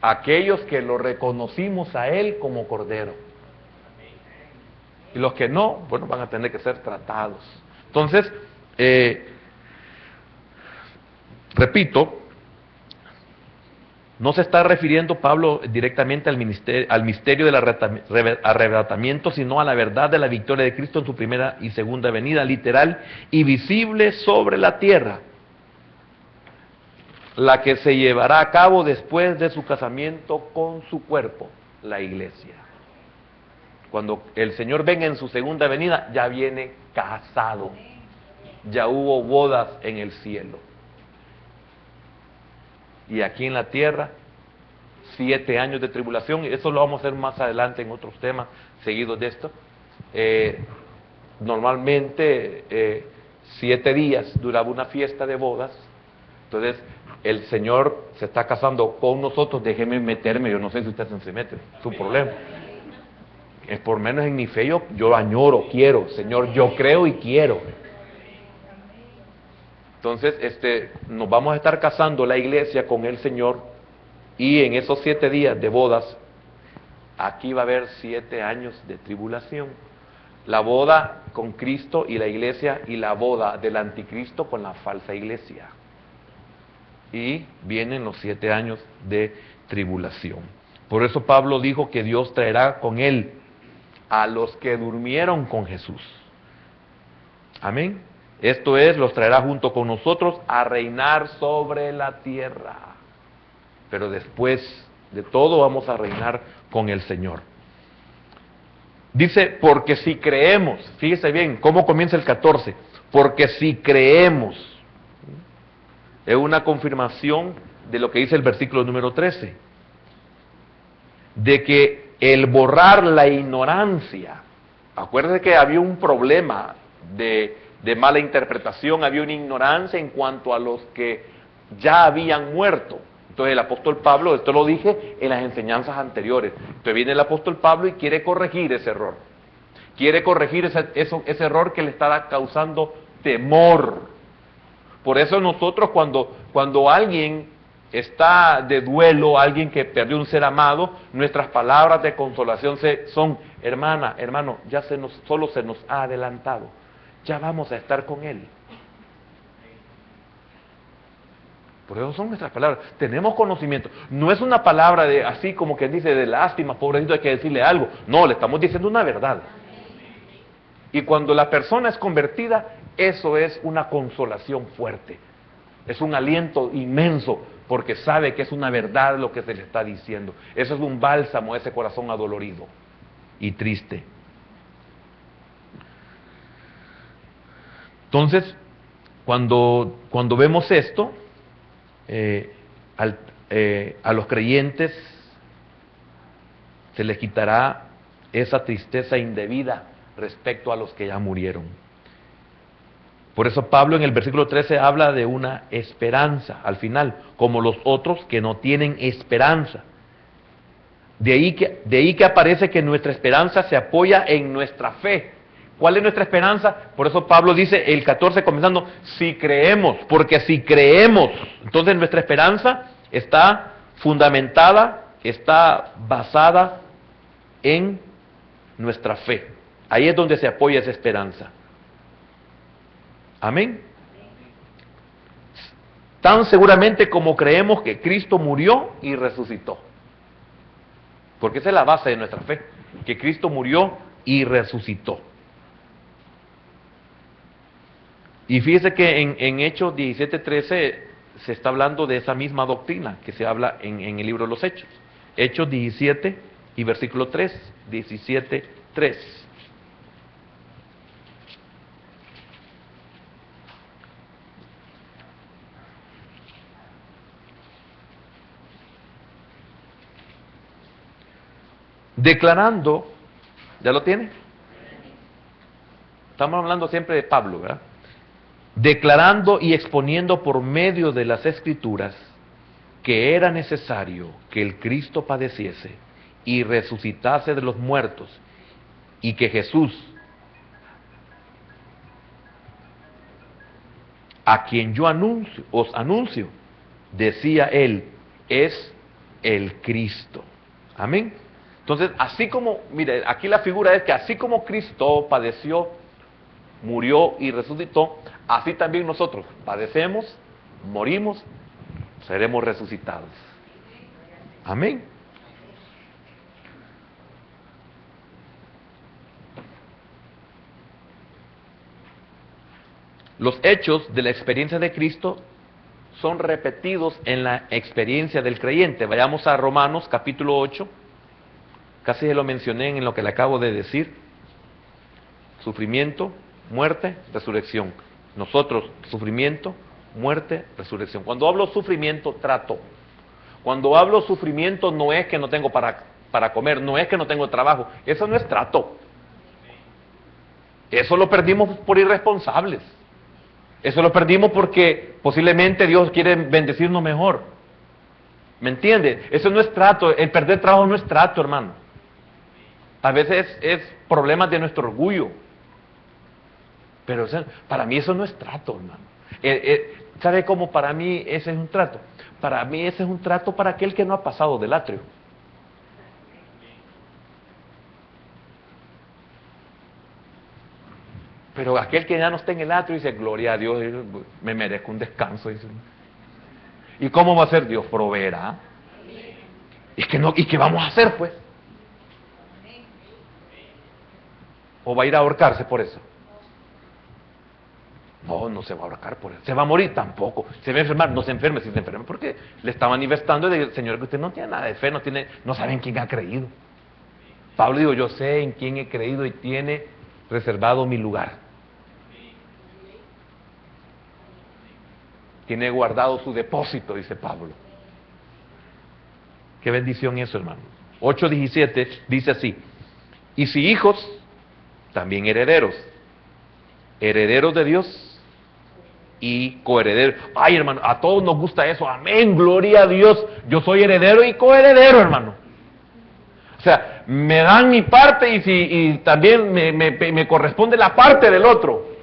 Aquellos que lo reconocimos a Él como Cordero. Y los que no, bueno, van a tener que ser tratados. Entonces, repito, no se está refiriendo Pablo directamente al misterio del arrebatamiento, sino a la verdad de la victoria de Cristo en su primera y segunda venida, literal y visible sobre la tierra, la que se llevará a cabo después de su casamiento con su cuerpo, la iglesia. Cuando el Señor venga en su segunda venida, ya viene casado, ya hubo bodas en el cielo. Y aquí en la tierra, 7 años de tribulación, y eso lo vamos a hacer más adelante en otros temas seguidos de esto. Normalmente 7 días duraba una fiesta de bodas. Entonces el Señor se está casando con nosotros. Déjeme meterme, yo no sé si usted se mete, es su problema. Es por menos en mi fe, yo añoro, quiero, Señor, yo creo y quiero. Entonces, nos vamos a estar casando la iglesia con el Señor, y en esos 7 días de bodas, aquí va a haber 7 años de tribulación. La boda con Cristo y la iglesia, y la boda del anticristo con la falsa iglesia. Y vienen los 7 años de tribulación. Por eso Pablo dijo que Dios traerá con Él a los que durmieron con Jesús. Amén. Esto es, los traerá junto con nosotros a reinar sobre la tierra. Pero después de todo vamos a reinar con el Señor. Dice, porque si creemos, fíjese bien, ¿cómo comienza el 14? Porque si creemos, es una confirmación de lo que dice el versículo número 13, de que el borrar la ignorancia, acuérdense que había un problema de mala interpretación, había una ignorancia en cuanto a los que ya habían muerto. Entonces el apóstol Pablo, esto lo dije en las enseñanzas anteriores, entonces viene el apóstol Pablo y quiere corregir ese error. Quiere corregir ese error que le está causando temor. Por eso nosotros cuando alguien está de duelo, alguien que perdió un ser amado, nuestras palabras de consolación son, hermana, hermano, ya solo se nos ha adelantado. Ya vamos a estar con Él. Por eso son nuestras palabras. Tenemos conocimiento. No es una palabra de así como que dice de lástima, pobrecito, hay que decirle algo. No, le estamos diciendo una verdad. Y cuando la persona es convertida, eso es una consolación fuerte. Es un aliento inmenso, porque sabe que es una verdad lo que se le está diciendo. Eso es un bálsamo a ese corazón adolorido y triste. Entonces, cuando vemos esto, a los creyentes se les quitará esa tristeza indebida respecto a los que ya murieron. Por eso Pablo en el versículo 13 habla de una esperanza al final, como los otros que no tienen esperanza. De ahí que aparece que nuestra esperanza se apoya en nuestra fe. ¿Cuál es nuestra esperanza? Por eso Pablo dice, el 14 comenzando, si creemos, porque si creemos, entonces nuestra esperanza está fundamentada, está basada en nuestra fe. Ahí es donde se apoya esa esperanza. Amén. Tan seguramente como creemos que Cristo murió y resucitó. Porque esa es la base de nuestra fe, que Cristo murió y resucitó. Y fíjese que en Hechos 17:13 se está hablando de esa misma doctrina que se habla en el libro de los Hechos. Hechos 17 y versículo 3, 17:3. Declarando, ¿ya lo tiene? Estamos hablando siempre de Pablo, ¿verdad? Declarando y exponiendo por medio de las Escrituras que era necesario que el Cristo padeciese y resucitase de los muertos, y que Jesús, a quien yo os anuncio, decía él, es el Cristo. Amén. Entonces, así como, mire, aquí la figura es que así como Cristo padeció, murió y resucitó, así también nosotros padecemos, morimos, seremos resucitados. Amén. Los hechos de la experiencia de Cristo son repetidos en la experiencia del creyente. Vayamos a Romanos capítulo 8. Casi se lo mencioné en lo que le acabo de decir. Sufrimiento, muerte, resurrección. Nosotros, sufrimiento, muerte, resurrección. Cuando hablo sufrimiento, trato. Cuando hablo sufrimiento, no es que no tengo para comer, no es que no tengo trabajo. Eso no es trato. Eso lo perdimos por irresponsables. Eso lo perdimos porque posiblemente Dios quiere bendecirnos mejor. ¿Me entiende? Eso no es trato. El perder trabajo no es trato, hermano. A veces es problemas de nuestro orgullo. Pero para mí eso no es trato, hermano. ¿Sabe cómo para mí ese es un trato? Para mí ese es un trato para aquel que no ha pasado del atrio. Pero aquel que ya no está en el atrio dice, gloria a Dios, me merezco un descanso. Dice. ¿Y cómo va a ser? Dios proveerá. ¿Y qué vamos a hacer, pues? ¿O va a ir a ahorcarse por eso? No, no se va a ahorcar por eso. ¿Se va a morir? Tampoco. ¿Se va a enfermar? No se enferme. Si se enferma, porque le está manifestando y dice, Señor, que usted no tiene nada de fe, no sabe en quién ha creído. Pablo dijo, yo sé en quién he creído y tiene reservado mi lugar. Tiene guardado su depósito, dice Pablo. Qué bendición eso, hermano. 8:17 dice así, y si hijos, también herederos, herederos de Dios y coherederos. Ay, hermano, a todos nos gusta eso, amén, gloria a Dios, yo soy heredero y coheredero, hermano. O sea, me dan mi parte y también me corresponde la parte del otro.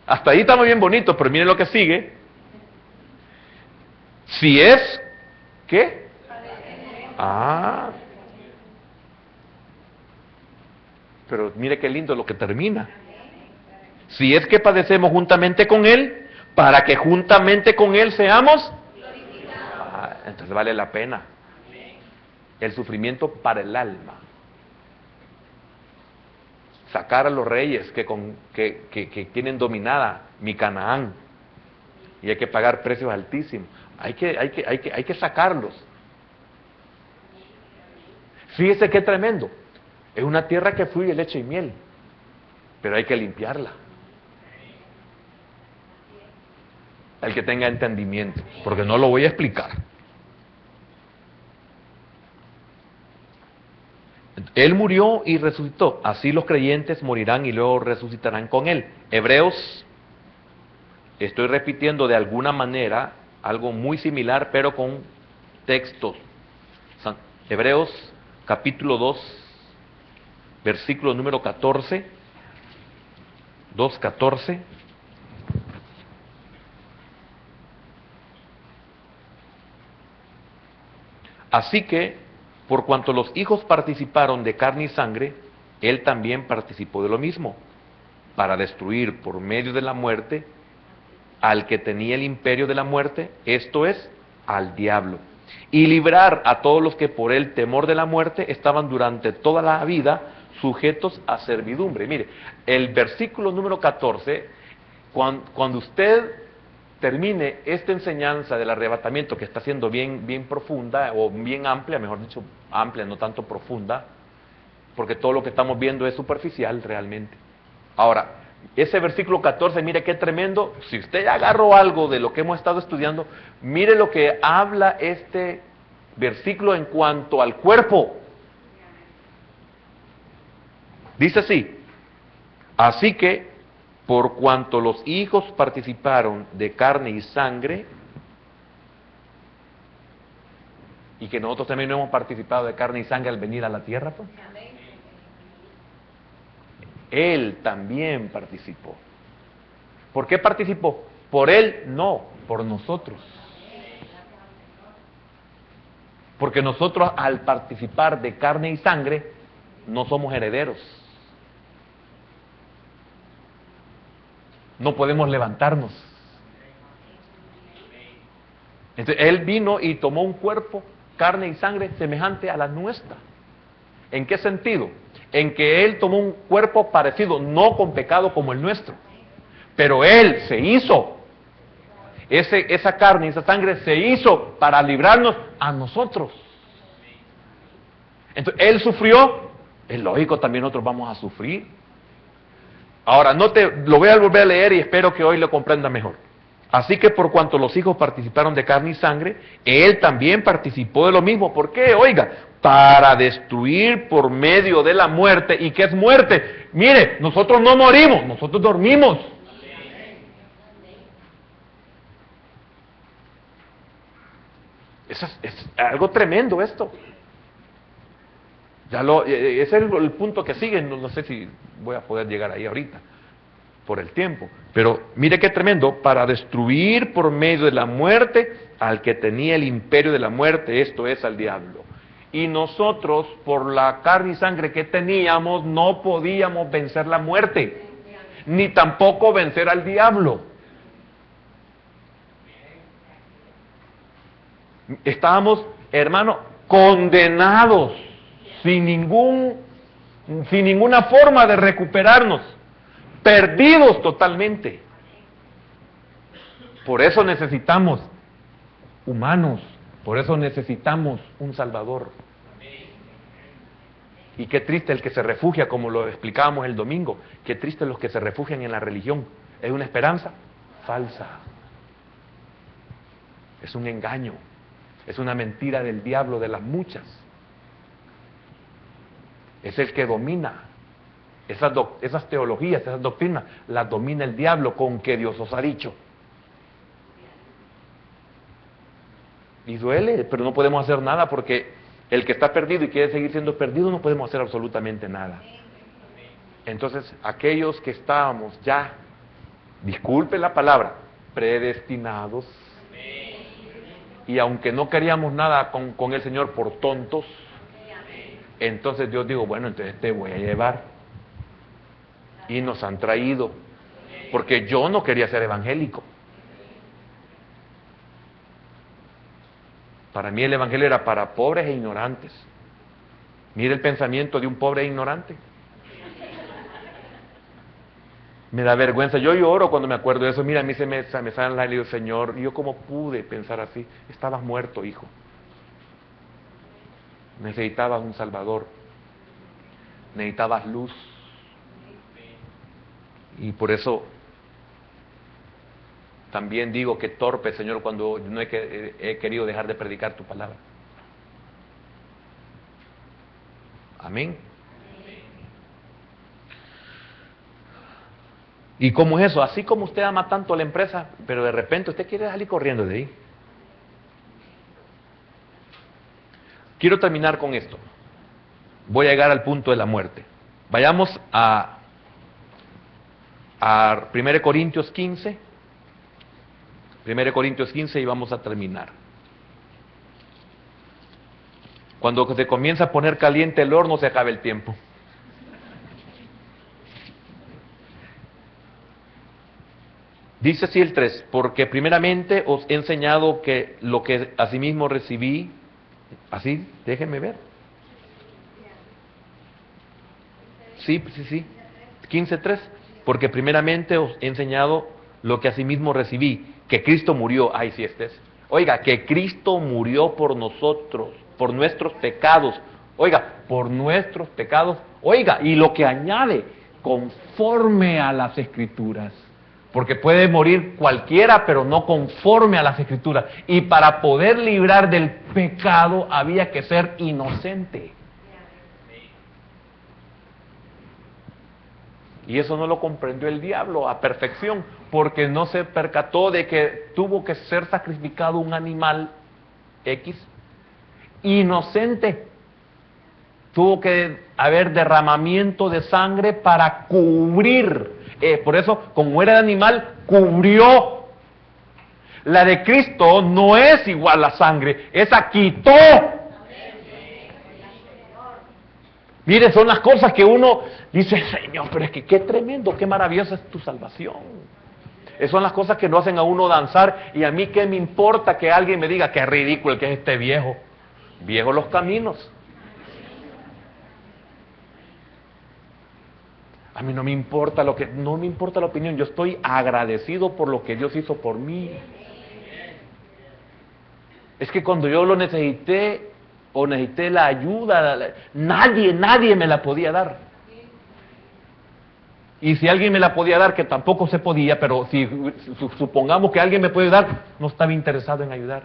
Hasta ahí estamos bien bonitos, pero miren lo que sigue. Si es, ¿qué? Pero mire qué lindo lo que termina. Si es que padecemos juntamente con Él, para que juntamente con Él seamos glorificados. Entonces vale la pena. El sufrimiento para el alma. Sacar a los reyes que tienen dominada mi Canaán. Y hay que pagar precios altísimos. Hay que sacarlos. Fíjese qué tremendo. Es una tierra que fluye leche y miel. pero hay que limpiarla. El que tenga entendimiento, porque no lo voy a explicar. Él murió y resucitó, así los creyentes morirán y luego resucitarán con él. Hebreos, estoy repitiendo de alguna manera algo muy similar, pero con textos. Hebreos capítulo 2, versículo número 14, 2:14. Así que, por cuanto los hijos participaron de carne y sangre, él también participó de lo mismo, para destruir por medio de la muerte al que tenía el imperio de la muerte, esto es, al diablo, y librar a todos los que por el temor de la muerte estaban durante toda la vida sujetos a servidumbre. Mire, el versículo número 14, cuando usted termine esta enseñanza del arrebatamiento, que está siendo bien profunda, o bien amplia, mejor dicho, amplia, no tanto profunda, porque todo lo que estamos viendo es superficial realmente. Ahora, ese versículo 14, mire qué tremendo. Si usted ya agarró algo de lo que hemos estado estudiando, mire lo que habla este versículo en cuanto al cuerpo. Dice así: así que, por cuanto los hijos participaron de carne y sangre, y que nosotros también no hemos participado de carne y sangre al venir a la tierra, pues, él también participó. ¿Por qué participó? Por él, no, por nosotros. Porque nosotros, al participar de carne y sangre, no somos herederos. No podemos levantarnos. Entonces, él vino y tomó un cuerpo, carne y sangre semejante a la nuestra. ¿En qué sentido? En que él tomó un cuerpo parecido, no con pecado como el nuestro, pero él se hizo, esa carne y esa sangre se hizo para librarnos a nosotros. Entonces, él sufrió, es lógico, también nosotros vamos a sufrir. Ahora, lo voy a volver a leer y espero que hoy lo comprenda mejor. Así que por cuanto los hijos participaron de carne y sangre, él también participó de lo mismo. ¿Por qué? Oiga, para destruir por medio de la muerte. ¿Y qué es muerte? Mire, nosotros no morimos, nosotros dormimos. Es algo tremendo esto. Ese es el punto que sigue, no sé si voy a poder llegar ahí ahorita, por el tiempo. Pero mire qué tremendo, para destruir por medio de la muerte al que tenía el imperio de la muerte, esto es, al diablo. Y nosotros, por la carne y sangre que teníamos, no podíamos vencer la muerte, ni tampoco vencer al diablo. Estábamos, hermano, condenados, sin ninguna forma de recuperarnos, perdidos totalmente. Por eso necesitamos humanos, por eso necesitamos un Salvador. Y qué triste el que se refugia, como lo explicábamos el domingo, qué triste los que se refugian en la religión. Es una esperanza falsa, es un engaño, es una mentira del diablo, de las muchas. Es el que domina esas teologías, esas doctrinas, las domina el diablo con que Dios os ha dicho. Y duele, pero no podemos hacer nada porque el que está perdido y quiere seguir siendo perdido, no podemos hacer absolutamente nada. Entonces, aquellos que estábamos ya, disculpen la palabra, predestinados, y aunque no queríamos nada con el Señor por tontos, entonces Dios dijo, bueno, entonces te voy a llevar. Y nos han traído, porque yo no quería ser evangélico. Para mí el evangelio era para pobres e ignorantes. Mire el pensamiento de un pobre e ignorante. Me da vergüenza, yo lloro cuando me acuerdo de eso. Mira, a mí se me salen las lágrimas, digo, Señor, ¿y yo cómo pude pensar así? Estabas muerto, hijo. Necesitabas un Salvador, necesitabas luz. Y por eso también digo que torpe, Señor, cuando no he querido dejar de predicar tu palabra. Amén. ¿Y cómo es eso? Así como usted ama tanto a la empresa, pero de repente usted quiere salir corriendo de ahí. Quiero terminar con esto. Voy a llegar al punto de la muerte. Vayamos a 1 Corintios 15. 1 Corintios 15 y vamos a terminar. Cuando se comienza a poner caliente el horno, se acaba el tiempo. Dice así el 3, porque primeramente os he enseñado que lo que asimismo recibí, así, déjenme ver. Sí, 15:3, porque primeramente os he enseñado lo que asimismo recibí, que Cristo murió, ay sí, oiga, que Cristo murió por nosotros, por nuestros pecados, oiga, por nuestros pecados, oiga, y lo que añade, conforme a las Escrituras. Porque puede morir cualquiera, pero no conforme a las Escrituras. Y para poder librar del pecado había que ser inocente. Y eso no lo comprendió el diablo a perfección, porque no se percató de que tuvo que ser sacrificado un animal X inocente. Tuvo que haber derramamiento de sangre para cubrir. Por eso, como era el animal, cubrió. La de Cristo no es igual a sangre, esa quitó. Mire, son las cosas que uno dice, Señor, pero es que qué tremendo, qué maravillosa es tu salvación. Esas son las cosas que lo hacen a uno danzar, y a mí qué me importa que alguien me diga, qué ridículo que es este viejo. Viejo los caminos. A mí no me importa no me importa la opinión, yo estoy agradecido por lo que Dios hizo por mí. Es que cuando yo lo necesité, o necesité la ayuda, nadie me la podía dar. Y si alguien me la podía dar, que tampoco se podía, pero si supongamos que alguien me puede dar, no estaba interesado en ayudar.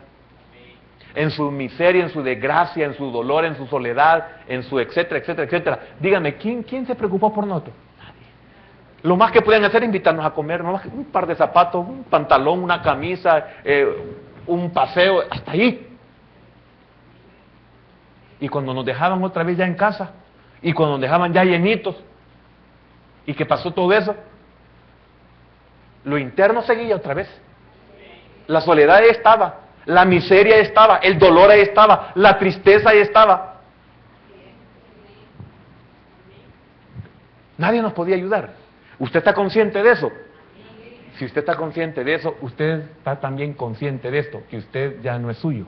En su miseria, en su desgracia, en su dolor, en su soledad, en su etcétera, etcétera, etcétera. Dígame, ¿quién se preocupó por nosotros? Lo más que pueden hacer es invitarnos a comer, ¿no? Un par de zapatos, un pantalón, una camisa, un paseo, hasta ahí. Y cuando nos dejaban otra vez ya en casa, y cuando nos dejaban ya llenitos, y que pasó todo eso, lo interno seguía otra vez. La soledad ahí estaba, la miseria ahí estaba, el dolor ahí estaba, la tristeza ahí estaba. Nadie nos podía ayudar. ¿Usted está consciente de eso? Si usted está consciente de eso, usted está también consciente de esto, que usted ya no es suyo.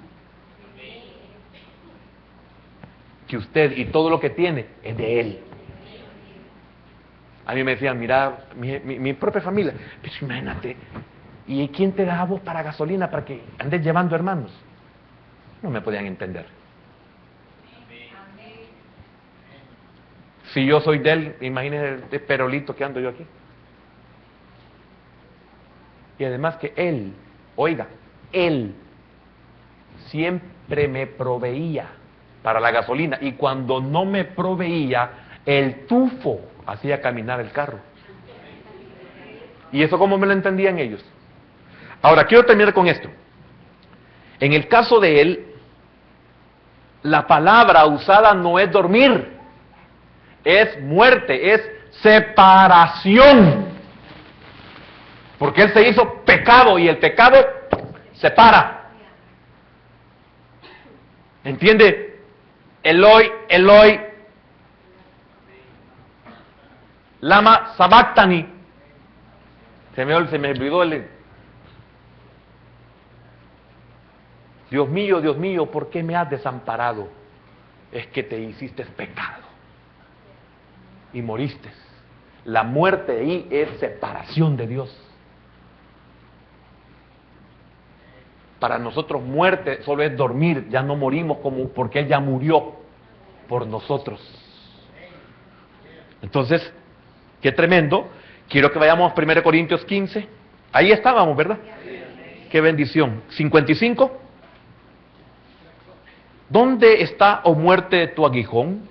Que usted y todo lo que tiene es de Él. A mí me decían, mira, mi propia familia, pues imagínate, ¿y quién te da a vos para gasolina para que andes llevando hermanos? No me podían entender. Si yo soy de Él, imagínese el perolito que ando yo aquí. Y además que Él, oiga, Él siempre me proveía para la gasolina, y cuando no me proveía, el tufo hacía caminar el carro. ¿Y eso cómo me lo entendían ellos? Ahora, quiero terminar con esto. En el caso de Él, la palabra usada no es dormir, es muerte, es separación. Porque Él se hizo pecado, y el pecado separa. ¿Entiende? Eloi, Eloi, lama sabactani. Se me olvidó el... Dios mío, ¿por qué me has desamparado? Es que te hiciste pecado y moriste. La muerte ahí es separación de Dios. Para nosotros muerte solo es dormir, ya no morimos porque Él ya murió por nosotros. Entonces, qué tremendo Quiero que vayamos a 1 Corintios 15. Ahí estábamos, ¿verdad? Qué bendición. 55. ¿Dónde está, oh muerte, tu aguijón?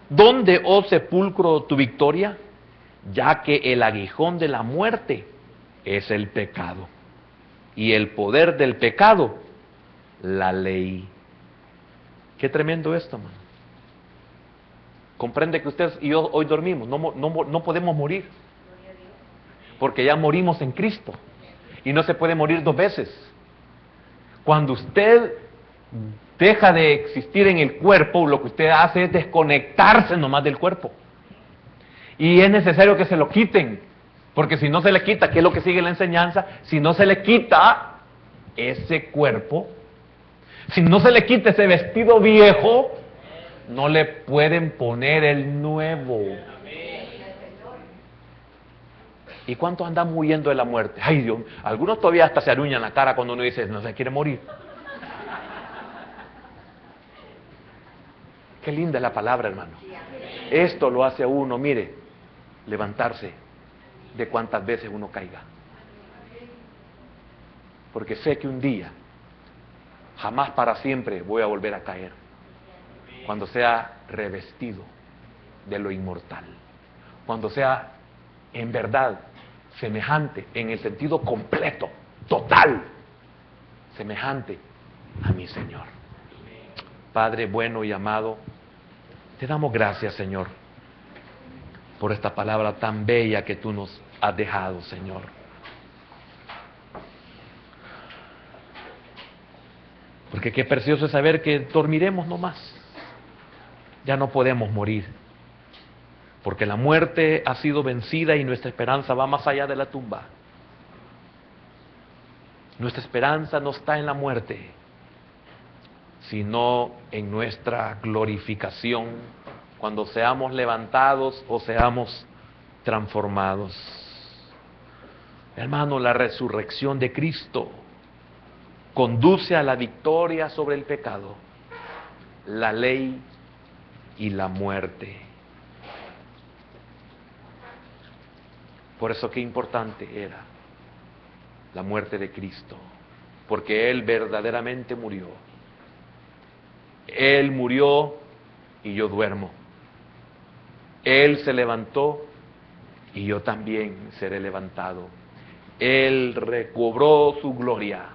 ¿Dónde, oh sepulcro, tu victoria? Ya que el aguijón de la muerte es el pecado, y el poder del pecado, la ley. Qué tremendo esto, hermano. Comprende que usted y yo hoy dormimos, no podemos morir, porque ya morimos en Cristo, y no se puede morir dos veces. Cuando usted deja de existir en el cuerpo, lo que usted hace es desconectarse nomás del cuerpo. Y es necesario que se lo quiten, porque si no se le quita, ¿qué es lo que sigue la enseñanza? Si no se le quita ese cuerpo, si no se le quita ese vestido viejo, no le pueden poner el nuevo. ¿Y cuántos andan huyendo de la muerte? Ay Dios, algunos todavía hasta se aruñan la cara cuando uno dice, no se quiere morir. Qué linda es la palabra, hermano. Esto lo hace a uno, mire, levantarse de cuántas veces uno caiga. Porque sé que un día, jamás para siempre, voy a volver a caer. Cuando sea revestido de lo inmortal. Cuando sea en verdad semejante, en el sentido completo, total, semejante a mi Señor. Padre bueno y amado, te damos gracias, Señor, por esta palabra tan bella que tú nos has dejado, Señor. Porque qué precioso es saber que dormiremos nomás. Ya no podemos morir. Porque la muerte ha sido vencida y nuestra esperanza va más allá de la tumba. Nuestra esperanza no está en la muerte, sino en nuestra glorificación, cuando seamos levantados o seamos transformados. Hermano, la resurrección de Cristo conduce a la victoria sobre el pecado, la ley y la muerte. Por eso qué importante era la muerte de Cristo, porque Él verdaderamente murió. Él murió y yo duermo. Él se levantó y yo también seré levantado. Él recobró su gloria.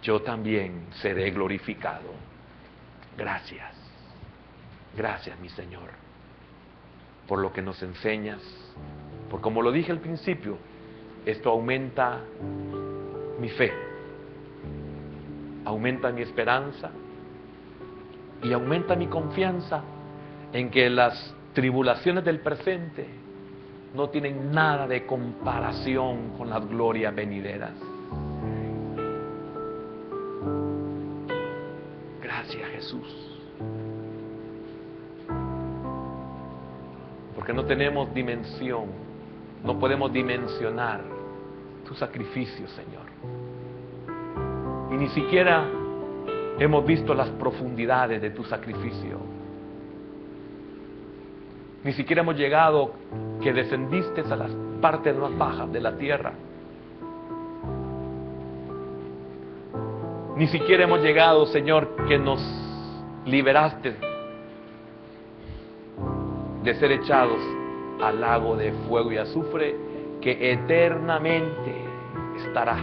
Yo también seré glorificado. Gracias. Gracias, mi Señor, por lo que nos enseñas. Por como lo dije al principio, esto aumenta mi fe, aumenta mi esperanza y aumenta mi confianza en que las tribulaciones del presente no tienen nada de comparación con las glorias venideras. Gracias, Jesús. Porque no tenemos dimensión, no podemos dimensionar tu sacrificio, Señor. Y ni siquiera hemos visto las profundidades de tu sacrificio. Ni siquiera hemos llegado que descendiste a las partes más bajas de la tierra. Ni siquiera hemos llegado, Señor, que nos liberaste de ser echados al lago de fuego y azufre que eternamente estará,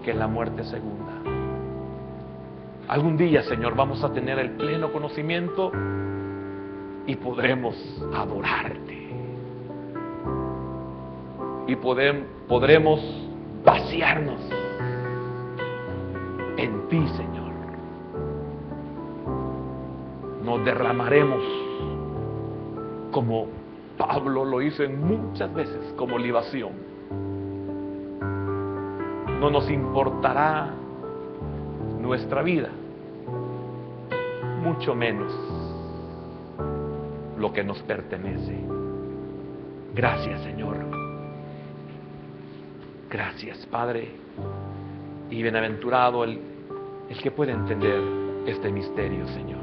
que es la muerte segunda. Algún día, Señor, vamos a tener el pleno conocimiento y podremos adorarte. Y podremos vaciarnos en ti, Señor. Nos derramaremos como Pablo lo hizo en muchas veces, como libación. No nos importará nuestra vida, mucho menos lo que nos pertenece. Gracias, Señor. Gracias, Padre. Y bienaventurado el que puede entender este misterio, Señor.